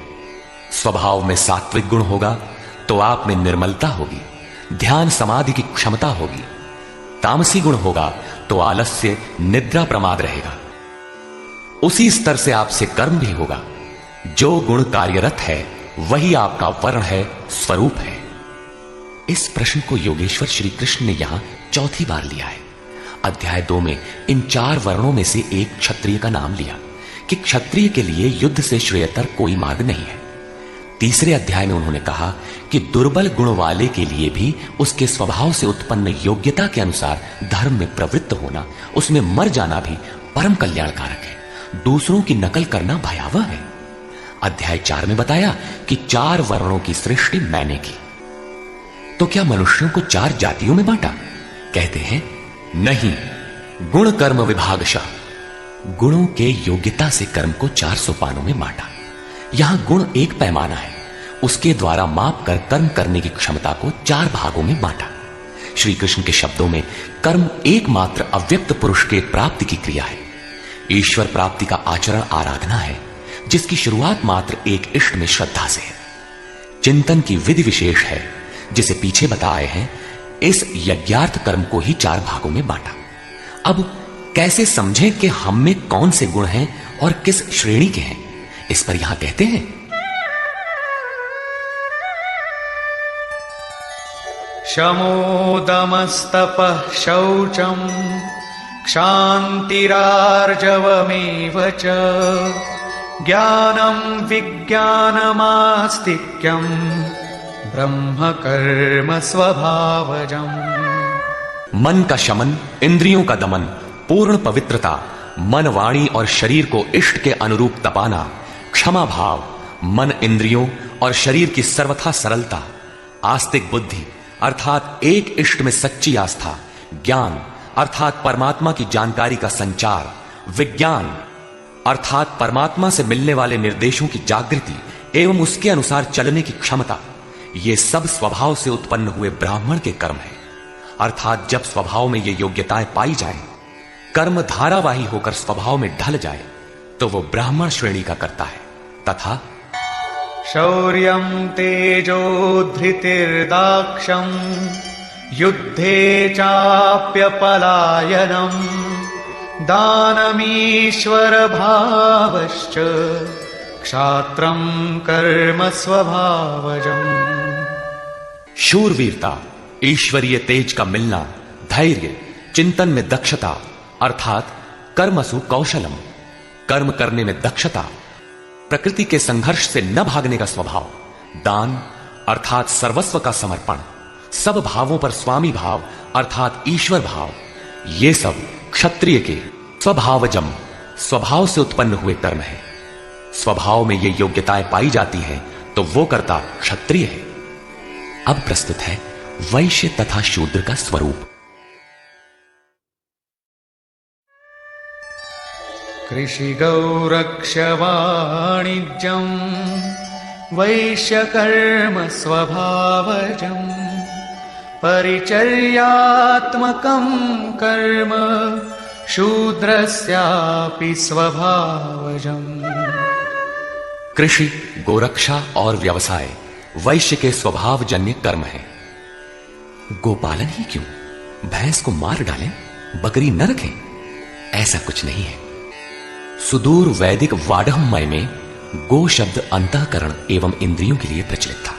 स्वभाव में सात्विक गुण होगा तो आप में निर्मलता होगी, ध्यान समाधि की क्षमता होगी। तामसी गुण होगा तो आलस्य, निद्रा, प्रमाद रहेगा। उसी स्तर से आपसे कर्म भी होगा। जो गुण कार्यरत है वही आपका वर्ण है, स्वरूप है। इस प्रश्न को योगेश्वर श्री कृष्ण ने यहां चौथी बार लिया है। अध्याय 2 में इन 4 वर्णों में से एक क्षत्रिय का नाम लिया कि क्षत्रिय के लिए युद्ध से श्रेयतर कोई मार्ग नहीं है। तीसरे अध्याय में उन्होंने कहा कि दुर्बल गुण वाले के लिए भी उसके स्वभाव से उत्पन्न योग्यता के अनुसार धर्म में प्रवृत्त होना, उसमें मर जाना भी परम कल्याणकारक है। दूसरों की नकल करना भयावह है। अध्याय 4 में बताया कि 4 वर्णों की सृष्टि मैंने की। तो क्या मनुष्यों को 4 जातियों में बांटा? कहते हैं नहीं, गुण कर्म विभागशः। गुणों के योग्यता से कर्म को 4 सोपानों में बांटा। यहां गुण एक पैमाना है, उसके द्वारा माप कर कर्म करने की क्षमता को 4 भागों में बांटा। श्री कृष्ण के शब्दों में कर्म एकमात्र अव्यक्त पुरुष के प्राप्ति की क्रिया है। ईश्वर प्राप्ति का आचरण आराधना है, जिसकी शुरुआत मात्र एक इष्ट में श्रद्धा से है। चिंतन की विधि विशेष है जिसे पीछे बताए हैं। इस यज्ञार्थ कर्म को ही 4 भागों में बांटा। अब कैसे समझें कि हम में कौन से गुण हैं और किस श्रेणी के हैं, इस पर यहां कहते हैं। शमोदमस्तपः शौचम् क्षान्तिरार्जवमेव च ज्ञानं विज्ञानमास्तिक्यम् ब्रह्म कर्म स्वभावजम्। मन का शमन, इंद्रियों का दमन, पूर्ण पवित्रता, मन, वाणी और शरीर को इष्ट के अनुरूप तपाना, क्षमा भाव, मन, इंद्रियों और शरीर की सर्वथा सरलता, आस्तिक बुद्धि अर्थात एक इष्ट में सच्ची आस्था, ज्ञान अर्थात परमात्मा की जानकारी का संचार, विज्ञान अर्थात परमात्मा से मिलने वाले निर्देशों की जागृति एवं उसके अनुसार चलने की क्षमता, ये सब स्वभाव से उत्पन्न हुए ब्राह्मण के कर्म हैं। अर्थात जब स्वभाव में ये योग्यताएं पाई जाएं, कर्म धारावाही होकर स्वभाव में ढल जाए, तो वो ब्राह्मण श्रेणी का करता है। तथा शौर्यं तेजो धृतिर्दाक्षं युद्धे चाप्यपलायनम् दानमीश्वर भावश्च क्षात्रं कर्म स्वभावजम्। शूरवीरता, ईश्वरीय तेज का मिलना, धैर्य, चिंतन में दक्षता अर्थात कर्मसु कौशलम, कर्म करने में दक्षता, प्रकृति के संघर्ष से न भागने का स्वभाव, दान अर्थात सर्वस्व का समर्पण, सब भावों पर स्वामी भाव अर्थात ईश्वर भाव, ये सब क्षत्रिय के स्वभावजम, स्वभाव से उत्पन्न हुए कर्म है। स्वभाव में ये योग्यताएं पाई जाती हैं तो वो कर्ता क्षत्रिय है। अब प्रस्तुत है वैश्य तथा शूद्र का स्वरूप। कृषिगौरक्षवाणिज्यम् वैश्यकर्म स्वभावजम् परिचर्यात्मकं कर्म शूद्रस्यापि स्वभावजम्। कृषि, गोरक्षा और व्यवसाय वैश्य के स्वभावजन्य कर्म है। गोपालन ही क्यों, भैंस को मार डालें, बकरी न रखें, ऐसा कुछ नहीं है। सुदूर वैदिक वाडहमय में गो शब्द अंतःकरण एवं इंद्रियों के लिए प्रचलित था।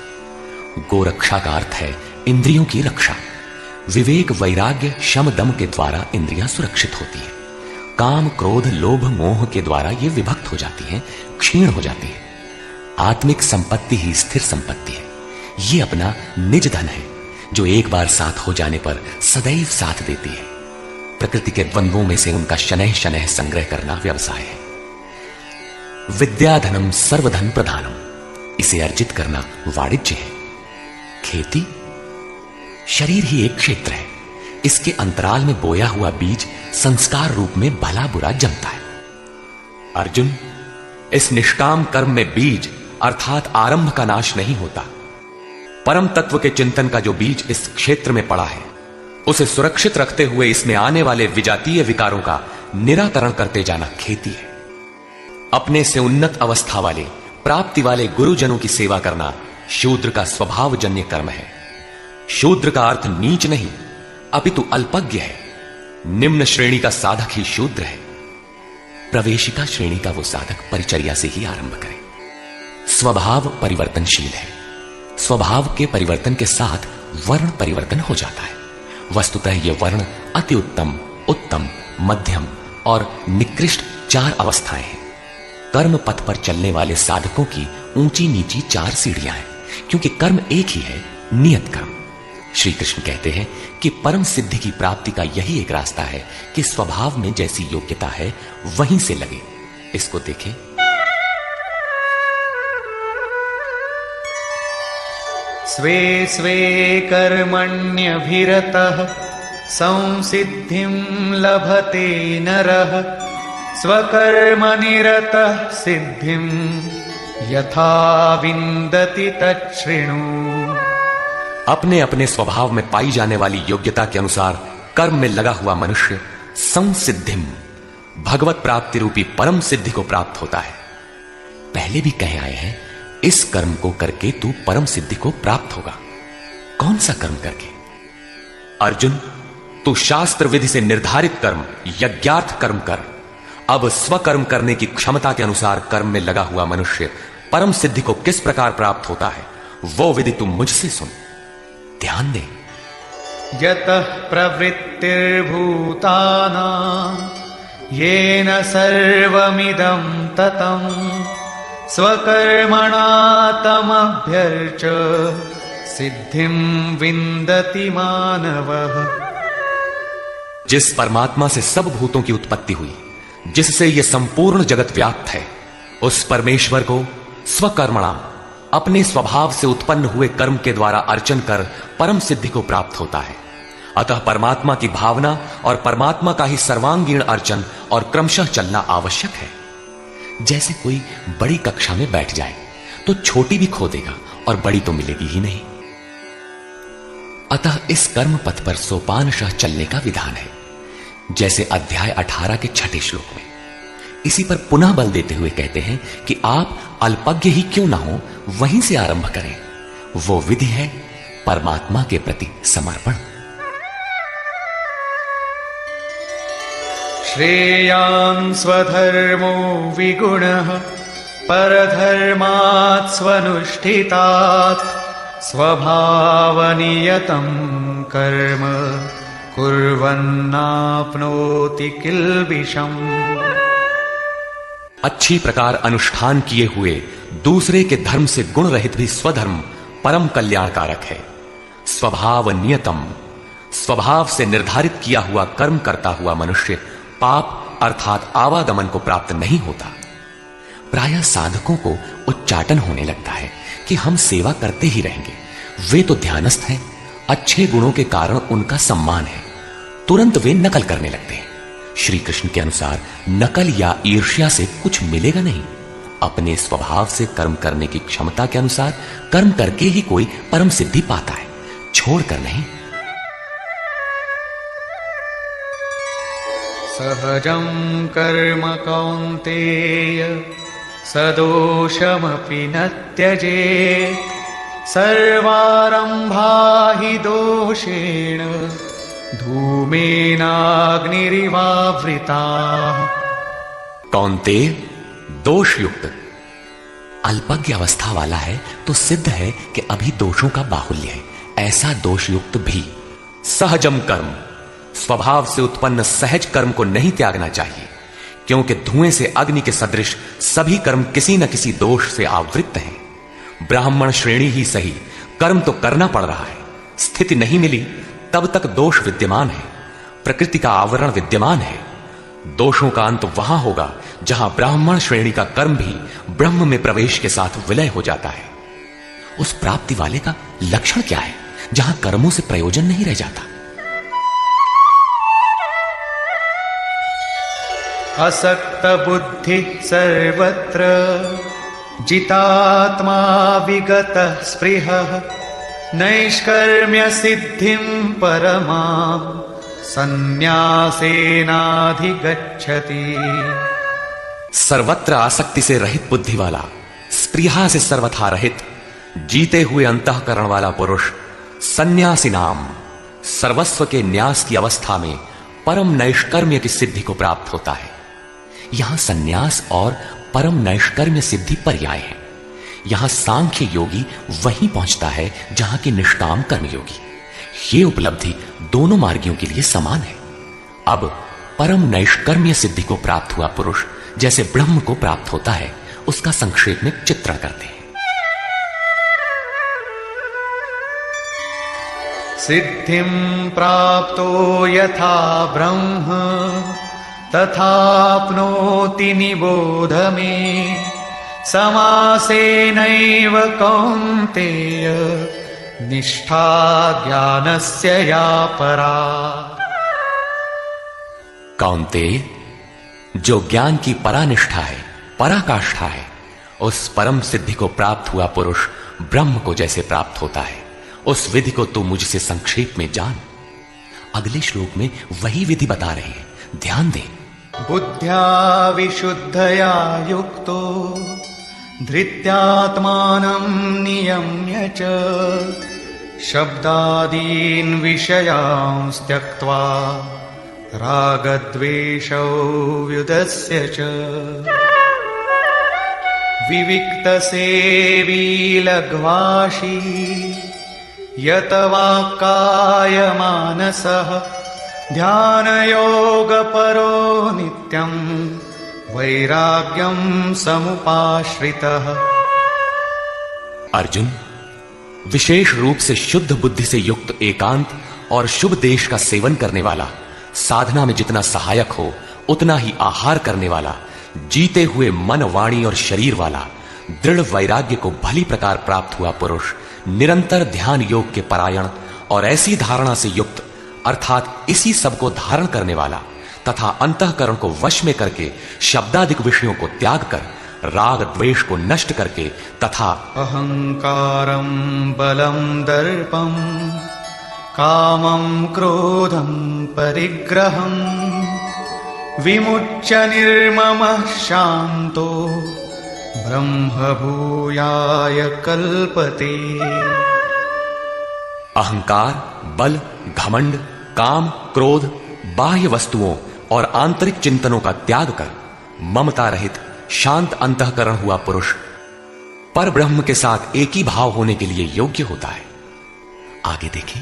गोरक्षा का अर्थ है इंद्रियों की रक्षा। विवेक, वैराग्य, शम, दम के द्वारा इंद्रियां सुरक्षित होती हैं। काम, क्रोध, लोभ, मोह के द्वारा ये विभक्त हो जाती हैं, क्षीण हो जाती हैं। आत्मिक संपत्ति ही स्थिर संपत्ति है। ये अपना निज धन है जो एक बार साथ हो जाने पर सदैव साथ देती है। प्रकृति के द्वंद्वों में से उनका शनैः शनैः संग्रह करना व्यवसाय है। विद्याधनम सर्वधन प्रधानम, इसे अर्जित करना वाणिज्य है। खेती, शरीर ही एक क्षेत्र है। इसके अंतराल में बोया हुआ बीज संस्कार रूप में भला बुरा जमता है। अर्जुन, इस निष्काम कर्म में बीज अर्थात आरंभ का नाश नहीं होता। परम तत्व के चिंतन का जो बीज इस क्षेत्र में पड़ा है, उसे सुरक्षित रखते हुए इसमें आने वाले विजातीय विकारों का निराकरण करते जाना खेती है। अपने से उन्नत अवस्था वाले, प्राप्ति वाले गुरुजनों की सेवा करना शूद्र का स्वभावजन्य कर्म है। शूद्र का अर्थ नीच नहीं अपितु अल्पज्ञ है। निम्न श्रेणी का साधक ही शूद्र है। प्रवेशिका श्रेणी का वो साधक परिचर्या से ही आरंभ करे। स्वभाव परिवर्तनशील है। स्वभाव के परिवर्तन के साथ वर्ण परिवर्तन हो जाता है। वस्तुतः ये वर्ण अति उत्तम, उत्तम, मध्यम और निकृष्ट 4 अवस्थाएं हैं। कर्म पथ पर चलने वाले साधकों की ऊंची नीची 4 सीढ़ियां हैं, क्योंकि कर्म एक ही है, नियत कर्म। श्री कृष्ण कहते हैं कि परम सिद्धि की प्राप्ति का यही एक रास्ता है कि स्वभाव में जैसी योग्यता है वहीं से लगे। इसको देखें। स्वे स्वे कर्मण्यभिरतः संसिद्धिं लभते नरः स्वकर्मनिरतः सिद्धिं यथा विन्दति तच्छृणु। अपने अपने स्वभाव में पाई जाने वाली योग्यता के अनुसार कर्म में लगा हुआ मनुष्य संसिद्धिम, भगवत प्राप्ति रूपी परम सिद्धि को प्राप्त होता है। पहले भी कहे आए हैं, इस कर्म को करके तू परम सिद्धि को प्राप्त होगा। कौन सा कर्म करके? अर्जुन, तू शास्त्र विधि से निर्धारित कर्म, यज्ञार्थ कर्म कर। अब स्वकर्म करने की क्षमता के अनुसार कर्म में लगा हुआ मनुष्य परम सिद्धि को किस प्रकार प्राप्त होता है, वो विधि तुम मुझसे सुन। ध्यान दे। यतः प्रवृत्तिर्भूतानां येन सर्वमिदं ततं स्वकर्मणा तमभ्यर्च सिद्धिं विन्दति मानवः। जिस परमात्मा से सब भूतों की उत्पत्ति हुई, जिससे यह संपूर्ण जगत व्याप्त है, उस परमेश्वर को स्वकर्मणा, अपने स्वभाव से उत्पन्न हुए कर्म के द्वारा अर्चन कर परम सिद्धि को प्राप्त होता है। अतः परमात्मा की भावना और परमात्मा का ही सर्वांगीण अर्चन और क्रमशः चलना आवश्यक है। जैसे कोई बड़ी कक्षा में बैठ जाए तो छोटी भी खो देगा और बड़ी तो मिलेगी ही नहीं। अतः इस कर्म पथ पर सोपानशः चलने का विधान है, जैसे अध्याय 18 के 6 श्लोक में। इसी पर पुनः बल देते हुए कहते हैं कि आप अल्पज्ञ ही क्यों ना हो, वहीं से आरंभ करें। वो विधि है परमात्मा के प्रति समर्पण। श्रेयान् स्वधर्मो विगुणः परधर्मात् स्वनुष्ठितात् स्वभावनियतं कर्म कुर्वन्नाप्नोति किल्बिषम्। अच्छी प्रकार अनुष्ठान किए हुए दूसरे के धर्म से गुण रहित भी स्वधर्म परम कल्याणकारक है। स्वभाव नियतम, स्वभाव से निर्धारित किया हुआ कर्म करता हुआ मनुष्य पाप अर्थात आवागमन को प्राप्त नहीं होता। प्रायः साधकों को उच्चाटन होने लगता है कि हम सेवा करते ही रहेंगे, वे तो ध्यानस्थ हैं, अच्छे गुणों के कारण उनका सम्मान है। तुरंत वे नकल करने लगते हैं। श्री कृष्ण के अनुसार नकल या ईर्ष्या से कुछ मिलेगा नहीं। अपने स्वभाव से कर्म करने की क्षमता के अनुसार कर्म करके ही कोई परम सिद्धि पाता है, छोड़कर नहीं। सहजं कर्म कौन्तेय सदोषमपि न त्यजेत् सर्वारम्भा हि दोषेण धूमेनाग्निरिवावृताः। कौन्तेय, दोष युक्त अल्पज्ञ अवस्था वाला है तो सिद्ध है कि अभी दोषों का बाहुल्य है। ऐसा दोष युक्त भी सहजम कर्म, स्वभाव से उत्पन्न सहज कर्म को नहीं त्यागना चाहिए, क्योंकि धुएं से अग्नि के सदृश सभी कर्म किसी न किसी दोष से आवृत्त हैं। ब्राह्मण श्रेणी ही सही, कर्म तो करना पड़ रहा है। स्थिति नहीं मिली तब तक दोष विद्यमान है, प्रकृति का आवरण विद्यमान है। दोषों का अंत वहां होगा जहां ब्राह्मण श्रेणी का कर्म भी ब्रह्म में प्रवेश के साथ विलय हो जाता है। उस प्राप्ति वाले का लक्षण क्या है जहां कर्मों से प्रयोजन नहीं रह जाता? असक्त बुद्धि सर्वत्र जितात्मा विगतः स्पृहः नैष्कर्म्य सिद्धिं परमां संन्यासेनाधिगच्छति। सर्वत्र आसक्ति से रहित बुद्धि वाला, स्पृहा से सर्वथा रहित, जीते हुए अंतःकरण वाला पुरुष संन्यासी नाम सर्वस्व के न्यास की अवस्था में परम नैष्कर्म्य की सिद्धि को प्राप्त होता है। यहां संन्यास और परम नैष्कर्म्य सिद्धि पर्याय है। यहां सांख्य योगी वहीं पहुंचता है जहां की निष्काम कर्मयोगी। ये उपलब्धि दोनों मार्गियों के लिए समान है। अब परम नैष्कर्म्य सिद्धि को प्राप्त हुआ पुरुष जैसे ब्रह्म को प्राप्त होता है, उसका संक्षेप में चित्रण करते हैं। सिद्धिं प्राप्तो यथा ब्रह्म तथाप्नोति निबोध मे समासेनैव कौन्तेय निष्ठा ज्ञानस्य या परा। कौन्तेय, जो ज्ञान की परानिष्ठा है, पराकाष्ठा है, उस परम सिद्धि को प्राप्त हुआ पुरुष ब्रह्म को जैसे प्राप्त होता है, उस विधि को तू मुझसे संक्षेप में जान। अगले श्लोक में वही विधि बता रहे हैं, ध्यान दे। बुद्ध्या विशुद्धया युक्तो धृत्यात्मानं नियम्य च शब्दादीन् विषयांस् त्यक्त्वा रागद्वेषौ व्युदस्य च विविक्तसेवी लघ्वाशी यतवाक्कायमानसः ध्यानयोगपरो नित्यं वैराग्यं समुपाश्रितः। अर्जुन, विशेष रूप से शुद्ध बुद्धि से युक्त एकांत और शुभ देश का सेवन करने वाला, साधना में जितना सहायक हो उतना ही आहार करने वाला, जीते हुए मन, वाणी और शरीर वाला, दृढ़ वैराग्य को भली प्रकार प्राप्त हुआ पुरुष, निरंतर ध्यान योग के परायण और ऐसी धारणा से युक्त अर्थात इसी सब को धारण करने वाला तथा अंतःकरण को वश में करके शब्दादिक विषयों को त्याग कर राग द्वेष को नष्ट करके तथा अहंकारं बलं दर्पं कामं क्रोधं परिग्रहं विमुच्य निर्ममः शांतो ब्रह्मभूयाय कल्पते। अहंकार, बल, घमंड, काम, क्रोध, बाह्य वस्तुओं और आंतरिक चिंतनों का त्याग कर ममता रहित शांत अंतःकरण हुआ पुरुष पर ब्रह्म के साथ एक ही भाव होने के लिए योग्य होता है। आगे देखें।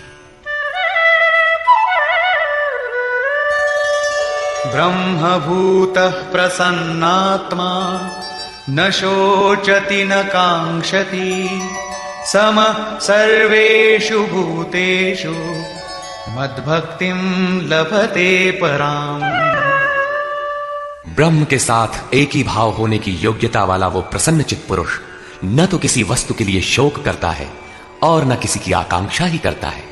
ब्रह्मभूतः प्रसन्नात्मा न शोचति न कांक्षति समः सर्वेषु भूतेषु मद्भक्तिं लभते पराम्। ब्रह्म के साथ एक ही भाव होने की योग्यता वाला वो प्रसन्न चित्त पुरुष न तो किसी वस्तु के लिए शोक करता है और न किसी की आकांक्षा ही करता है।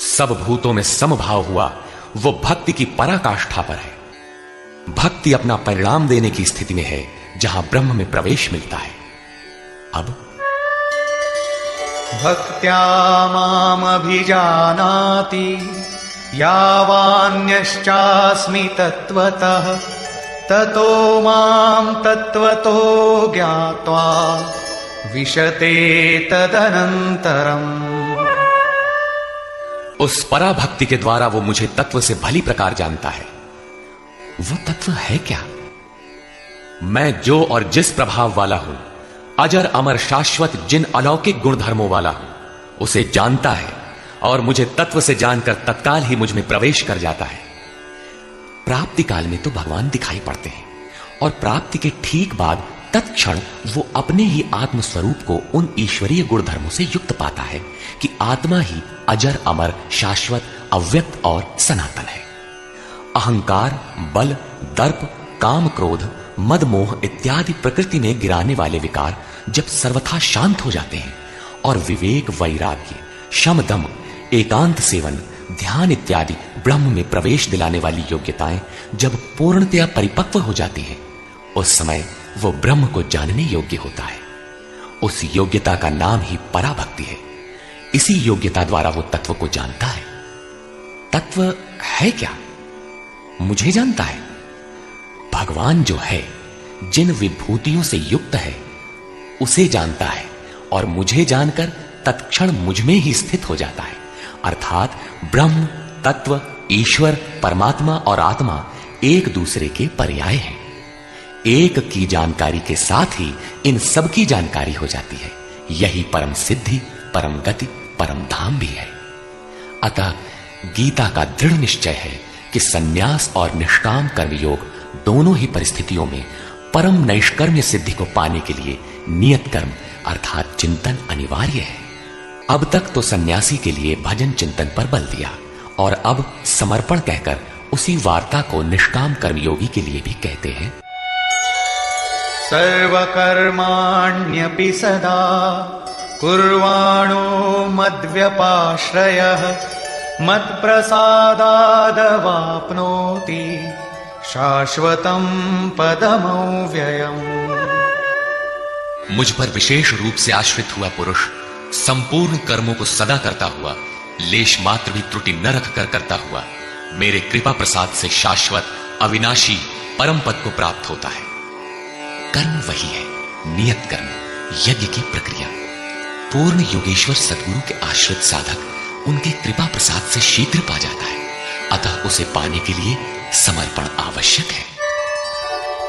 सब भूतों में समभाव हुआ वो भक्ति की पराकाष्ठा पर है। भक्ति अपना परिणाम देने की स्थिति में है जहां ब्रह्म में प्रवेश मिलता है। अब भक्त्या मामभिजानाति यावान्यश्चास्मि तत्त्वतः ततो मां तत्त्वतो ज्ञात्वा विशते तदनन्तरम्। उस पराभक्ति के द्वारा वो मुझे तत्व से भली प्रकार जानता है। वो तत्व है क्या? मैं जो और जिस प्रभाव वाला हूं, अजर अमर शाश्वत जिन अलौकिक गुणधर्मों वाला हूं, उसे जानता है और मुझे तत्व से जानकर तत्काल ही मुझ में प्रवेश कर जाता है। प्राप्ति काल में तो भगवान दिखाई पड़ते हैं और प्राप्ति के ठीक बाद तत्क्षण वो अपने ही आत्म स्वरूप को उन ईश्वरीय गुणधर्मों से युक्त पाता है कि आत्मा ही अजर अमर शाश्वत अव्यक्त और सनातन है। अहंकार, बल, दर्प, काम, क्रोध, मद, मोह इत्यादि प्रकृति में गिराने वाले विकार जब सर्वथा शांत हो जाते हैं और विवेक, वैराग्य, शम, दम, एकांत सेवन, ध्यान इत्यादि ब्रह्म में प्रवेश दिलाने वाली योग्यताएं जब पूर्णतया परिपक्व हो जाती हैं, उस समय वो ब्रह्म को जानने योग्य होता है। उस योग्यता का नाम ही पराभक्ति है। इसी योग्यता द्वारा वो तत्व को जानता है। तत्व है क्या? मुझे जानता है। भगवान जो है, जिन विभूतियों से युक्त है, उसे जानता है और मुझे जानकर तत्क्षण मुझ में ही स्थित हो जाता है। अर्थात ब्रह्म, तत्व, ईश्वर, परमात्मा और आत्मा एक दूसरे के पर्याय हैं। एक की जानकारी के साथ ही इन सब की जानकारी हो जाती है। यही परम सिद्धि, परम गति, परम धाम भी है। अतः गीता का दृढ़ निश्चय है कि सन्यास और निष्काम कर्मयोग दोनों ही परिस्थितियों में परम नैष्कर्म्य सिद्धि को पाने के लिए नियत कर्म अर्थात चिंतन अनिवार्य है। अब तक तो सन्यासी के लिए भजन चिंतन पर बल दिया और अब समर्पण कहकर उसी वार्ता को निष्काम कर्मयोगी के लिए भी कहते हैं। सर्वकर्माण्यपि सदा कुर्वाणो मद्व्यपाश्रयः मत्प्रसादादवाप्नोति शाश्वतं पदमव्ययम्। मुझ पर विशेष रूप से आश्रित हुआ पुरुष संपूर्ण कर्मों को सदा करता हुआ, लेश मात्र भी त्रुटि न रखकर करता हुआ, मेरे कृपा प्रसाद से शाश्वत अविनाशी परम पद को प्राप्त होता है। कर्म वही है नियत कर्म, यज्ञ की प्रक्रिया। पूर्ण योगेश्वर सद्गुरु के आश्रित साधक उनके कृपा प्रसाद से शीघ्र पा जाता है, अतः उसे पाने के लिए समर्पण आवश्यक है।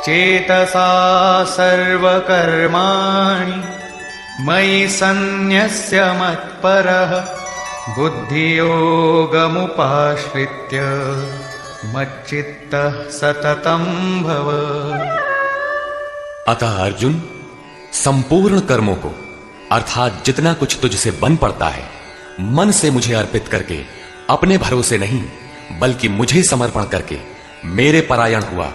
चेतसा सर्वकर्माणि मयि सन्न्यस्य मत्परः बुद्धियोगमुपाश्रित्य मच्चित्तः सततं भव। अतः अर्जुन, संपूर्ण कर्मों को अर्थात जितना कुछ तुझसे बन पड़ता है, मन से मुझे अर्पित करके अपने भरोसे नहीं बल्कि मुझे समर्पण करके मेरे परायण हुआ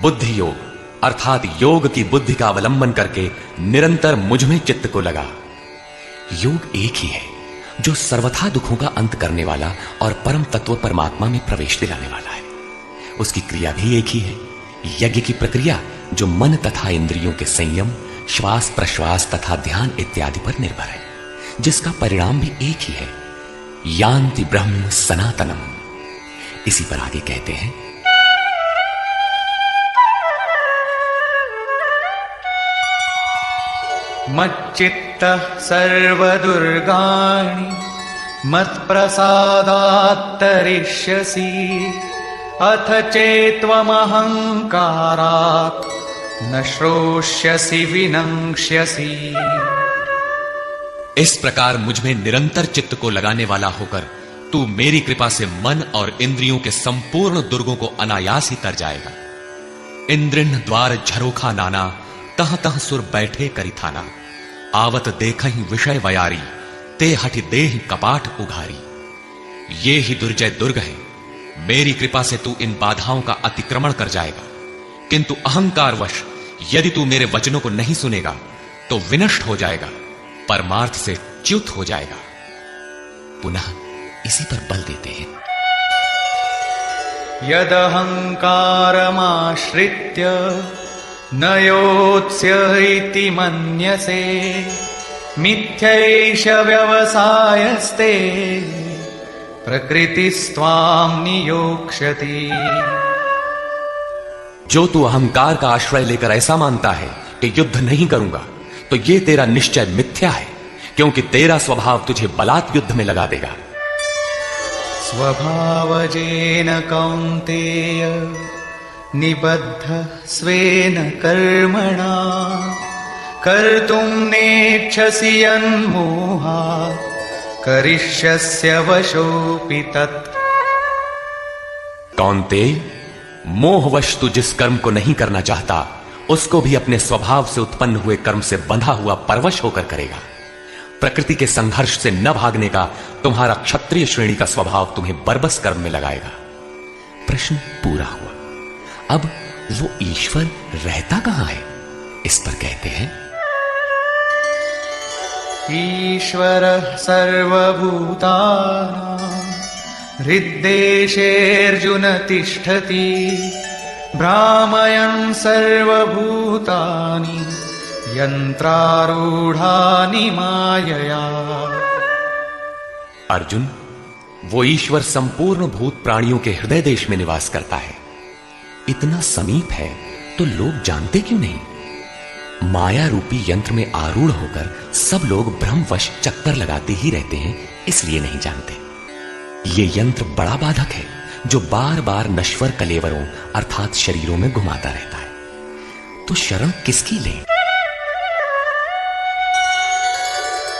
बुद्धि योग अर्थात योग की बुद्धि का अवलंबन करके निरंतर मुझ में चित्त को लगा। योग एक ही है जो सर्वथा दुखों का अंत करने वाला और परम तत्व परमात्मा में प्रवेश दिलाने वाला है। उसकी क्रिया भी एक ही है, यज्ञ की प्रक्रिया जो मन तथा इंद्रियों के संयम, श्वास प्रश्वास तथा ध्यान इत्यादि पर निर्भर है, जिसका परिणाम भी एक ही है, यान्ति ब्रह्म सनातनम। इसी पर आगे कहते हैं, मच्चित्तः सर्वदुर्गाणि मत्प्रसादात् तरिष्यसि अथ चेत्त्वमहङ्कारात् न श्रोष्यसि विनङ्क्ष्यसि। इस प्रकार मुझ में निरंतर चित्त को लगाने वाला होकर तू मेरी कृपा से मन और इंद्रियों के संपूर्ण दुर्गों को अनायास ही तर जाएगा। इंद्रिन द्वार झरोखा नाना, तह तह सुर बैठे करी थाना। आवत देखहि विषय वयारी, ते हठि देह कपाट उघारी। ये ही दुर्जय दुर्ग है, मेरी कृपा से तू इन बाधाओं का अतिक्रमण कर जाएगा, किंतु अहंकारवश यदि तू मेरे वचनों को नहीं सुनेगा तो विनष्ट हो जाएगा, परमार्थ से च्युत हो जाएगा। पुनः इसी पर बल देते हैं, यदहंकारमाश्रित्य न योत्स्य इति मन्यसे मिथ्यैष व्यवसायस्ते प्रकृतिस्त्वां नियोक्ष्यति। जो तू अहंकार का आश्रय लेकर ऐसा मानता है कि युद्ध नहीं करूंगा, तो ये तेरा निश्चय मिथ्या है, क्योंकि तेरा स्वभाव तुझे बलात् युद्ध में लगा देगा। स्वभावजेन कौन्तेय निबद्ध स्वेन कर्मणा कर्तुं नेच्छसि यन्मोहात् करिष्यस्य वशोऽपि तत्। कौन्तेय, मोहवश तू जिस कर्म को नहीं करना चाहता उसको भी अपने स्वभाव से उत्पन्न हुए कर्म से बंधा हुआ परवश होकर करेगा। प्रकृति के संघर्ष से न भागने का तुम्हारा क्षत्रिय श्रेणी का स्वभाव तुम्हें बरबस कर्म में लगाएगा। प्रश्न पूरा हुआ। अब वो ईश्वर रहता कहां है, इस पर कहते हैं, ईश्वरः सर्वभूतानां हृद्देशेऽर्जुन तिष्ठति भ्रामयन् सर्वभूतानि यन्त्रारूढानि मायया। अर्जुन, वो ईश्वर संपूर्ण भूत प्राणियों के हृदय देश में निवास करता है। इतना समीप है तो लोग जानते क्यों नहीं? माया रूपी यंत्र में आरूढ़ होकर सब लोग भ्रमवश चक्कर लगाते ही रहते हैं, इसलिए नहीं जानते। ये यंत्र बड़ा बाधक है जो बार बार नश्वर कलेवरों अर्थात शरीरों में घुमाता रहता है। तो शरण किसकी लें?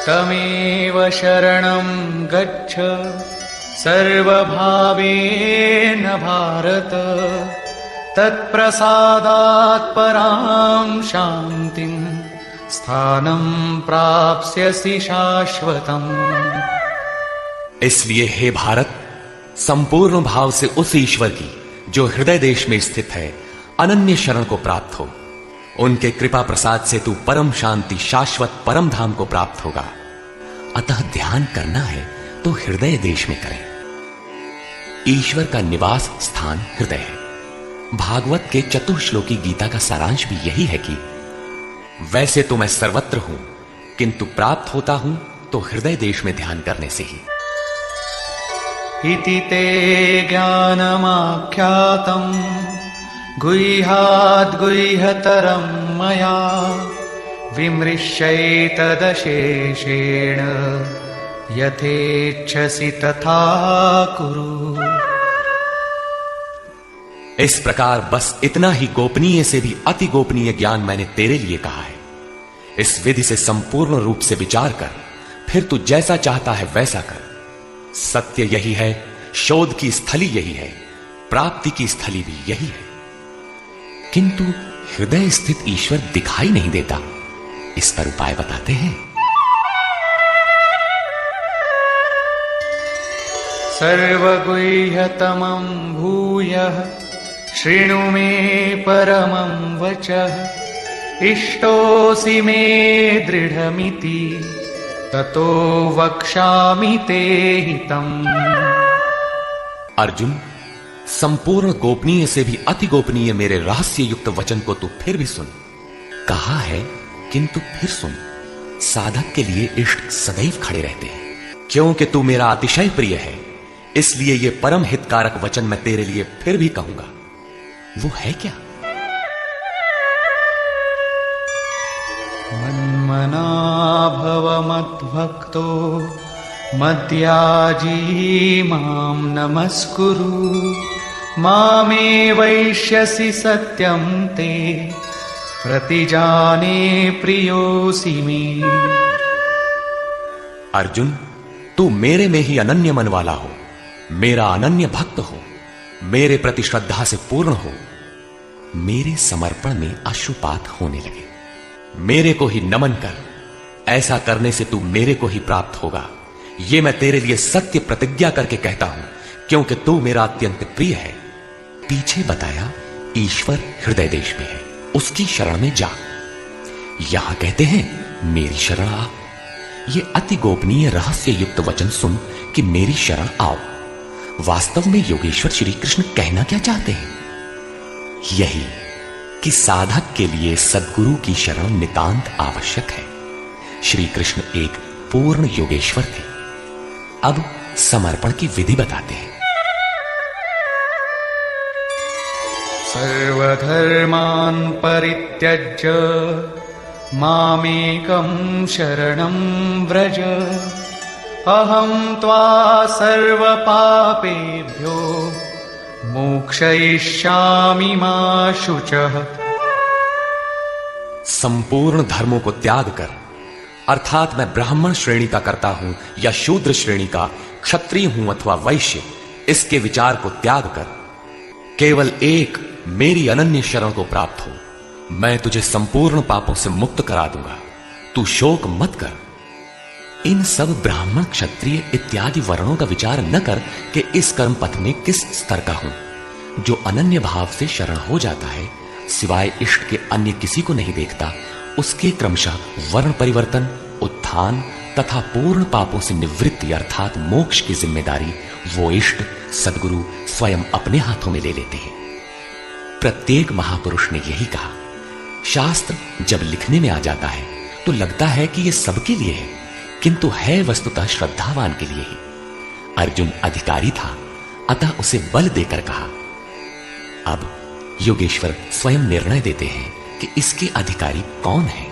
तमेव शरणं गच्छ सर्वभावेन भारत तत्प्रसादात् परां शान्तिं स्थानं प्राप्स्यसि शाश्वतम्। इसलिए हे भारत, संपूर्ण भाव से उस ईश्वर की जो हृदय देश में स्थित है अनन्य शरण को प्राप्त हो। उनके कृपा प्रसाद से तू परम शांति शाश्वत परम धाम को प्राप्त होगा। अतः ध्यान करना है तो हृदय देश में करें। ईश्वर का निवास स्थान हृदय है। भागवत के चतुर्श्लोकी गीता का सारांश भी यही है कि वैसे तो मैं सर्वत्र हूं, किंतु प्राप्त होता हूं तो हृदय देश में ध्यान करने से ही। इति ते ज्ञानमाख्यातं गुह्याद् गुह्यतरं मया विमृश्यैतदशेषेण यथेच्छसि तथा कुरु। इस प्रकार बस इतना ही गोपनीय से भी अति गोपनीय ज्ञान मैंने तेरे लिए कहा है। इस विधि से संपूर्ण रूप से विचार कर, फिर तू जैसा चाहता है वैसा कर। सत्य यही है, शोध की स्थली यही है, प्राप्ति की स्थली भी यही है। किंतु हृदय स्थित ईश्वर दिखाई नहीं देता, इस पर उपाय बताते हैं। सर्वगुह्यतमं भूयः शृणु मे परमं वचः। इष्टोऽसि मे दृढमिति ततो वक्ष्यामि ते हितम्। अर्जुन, संपूर्ण गोपनीय से भी अति गोपनीय मेरे रहस्य युक्त वचन को तू फिर भी सुन। कहा है किंतु फिर सुन। साधक के लिए इष्ट सदैव खड़े रहते हैं। क्योंकि तू मेरा अतिशय प्रिय है, इसलिए ये परम हितकारक वचन मैं तेरे लिए फिर भी कहूंगा। वो है क्या? मन्मना भव मद्भक्तो मद्याजी मां नमस्कुरु। मामे वैष्यसि सत्यं ते प्रतिजाने प्रियोऽसि मे। अर्जुन, तू मेरे में ही अनन्य मन वाला हो, मेरा अनन्य भक्त हो, मेरे प्रति श्रद्धा से पूर्ण हो। मेरे समर्पण में अश्रुपात होने लगे। मेरे को ही नमन कर। ऐसा करने से तू मेरे को ही प्राप्त होगा। ये मैं तेरे लिए सत्य प्रतिज्ञा करके कहता हूं, क्योंकि तू मेरा अत्यंत प्रिय है। पीछे बताया ईश्वर हृदय देश में है, उसकी शरण में जा। यहां कहते हैं मेरी शरण आ। ये अति गोपनीय रहस्य युक्त वचन सुन कि मेरी शरण आओ। वास्तव में योगेश्वर श्री कृष्ण कहना क्या चाहते हैं? यही कि साधक के लिए सद्गुरु की शरण नितांत आवश्यक है। श्री कृष्ण एक पूर्ण योगेश्वर थे। अब समर्पण की विधि बताते हैं। सर्वधर्मान् परित्यज्य मामेकं शरणं व्रज। अहं त्वा सर्वपापेभ्यो मोक्षयिष्यामि मा शुचः। संपूर्ण धर्मों को त्याग कर, अर्थात मैं ब्राह्मण श्रेणी का करता हूं या शूद्र श्रेणी का, क्षत्रिय हूं अथवा वैश्य, इसके विचार को त्याग कर केवल एक मेरी अनन्य शरण को प्राप्त हो। मैं तुझे संपूर्ण पापों से मुक्त करा दूंगा। तू शोक मत कर। इन सब ब्राह्मण क्षत्रिय इत्यादि वर्णों का विचार न कर कि इस कर्म पथ में किस स्तर का हूं। जो अनन्य भाव से शरण हो जाता है, सिवाय इष्ट के अन्य किसी को नहीं देखता, उसके क्रमशः वर्ण परिवर्तन, उत्थान तथा पूर्ण पापों से निवृत्ति अर्थात मोक्ष की जिम्मेदारी वो इष्ट सद्गुरु स्वयं अपने हाथों में ले लेते हैं। प्रत्येक महापुरुष ने यही कहा। शास्त्र जब लिखने में आ जाता है तो लगता है कि यह सबके लिए है, किंतु है वस्तुतः श्रद्धावान के लिए ही। अर्जुन अधिकारी था, अतः उसे बल देकर कहा। अब योगेश्वर स्वयं निर्णय देते हैं कि इसके अधिकारी कौन है।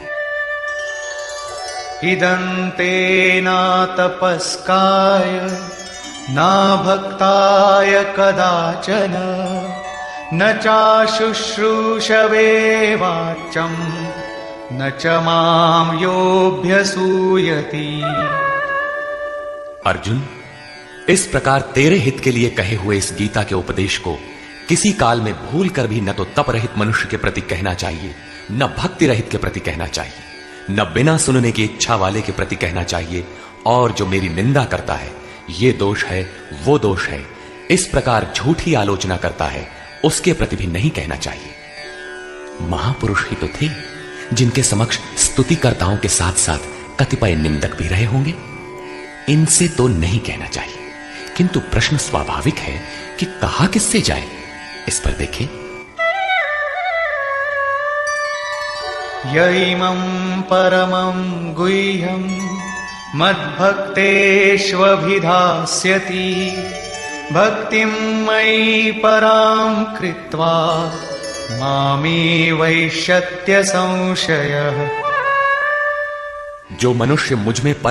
इदन्ते ना तपस्काय ना भक्ताय कदाचन न चाशुश्रूषवे वाच्यं न च मां योऽभ्यसूयति। अर्जुन, इस प्रकार तेरे हित के लिए कहे हुए इस गीता के उपदेश को किसी काल में भूल कर भी न तो तप रहित मनुष्य के प्रति कहना चाहिए, न भक्ति रहित के प्रति कहना चाहिए, न बिना सुनने की इच्छा वाले के प्रति कहना चाहिए। और जो मेरी निंदा करता है, ये दोष है, वो दोष है, इस प्रकार झूठी आलोचना करता है, उसके प्रति भी नहीं कहना चाहिए। महापुरुष ही तो थे जिनके समक्ष स्तुतिकर्ताओं के साथ साथ कतिपय निंदक भी रहे होंगे। इनसे तो नहीं कहना चाहिए, किंतु प्रश्न स्वाभाविक है कि कहा किससे जाए। इस पर देखें। यैमं परमं गुह्यं मद्भक्तेष्वभिधास्यति भक्तिं मयि परां कृत्वा मामे वैष्यत्य संशयः। जो मनुष्य मुझ में परम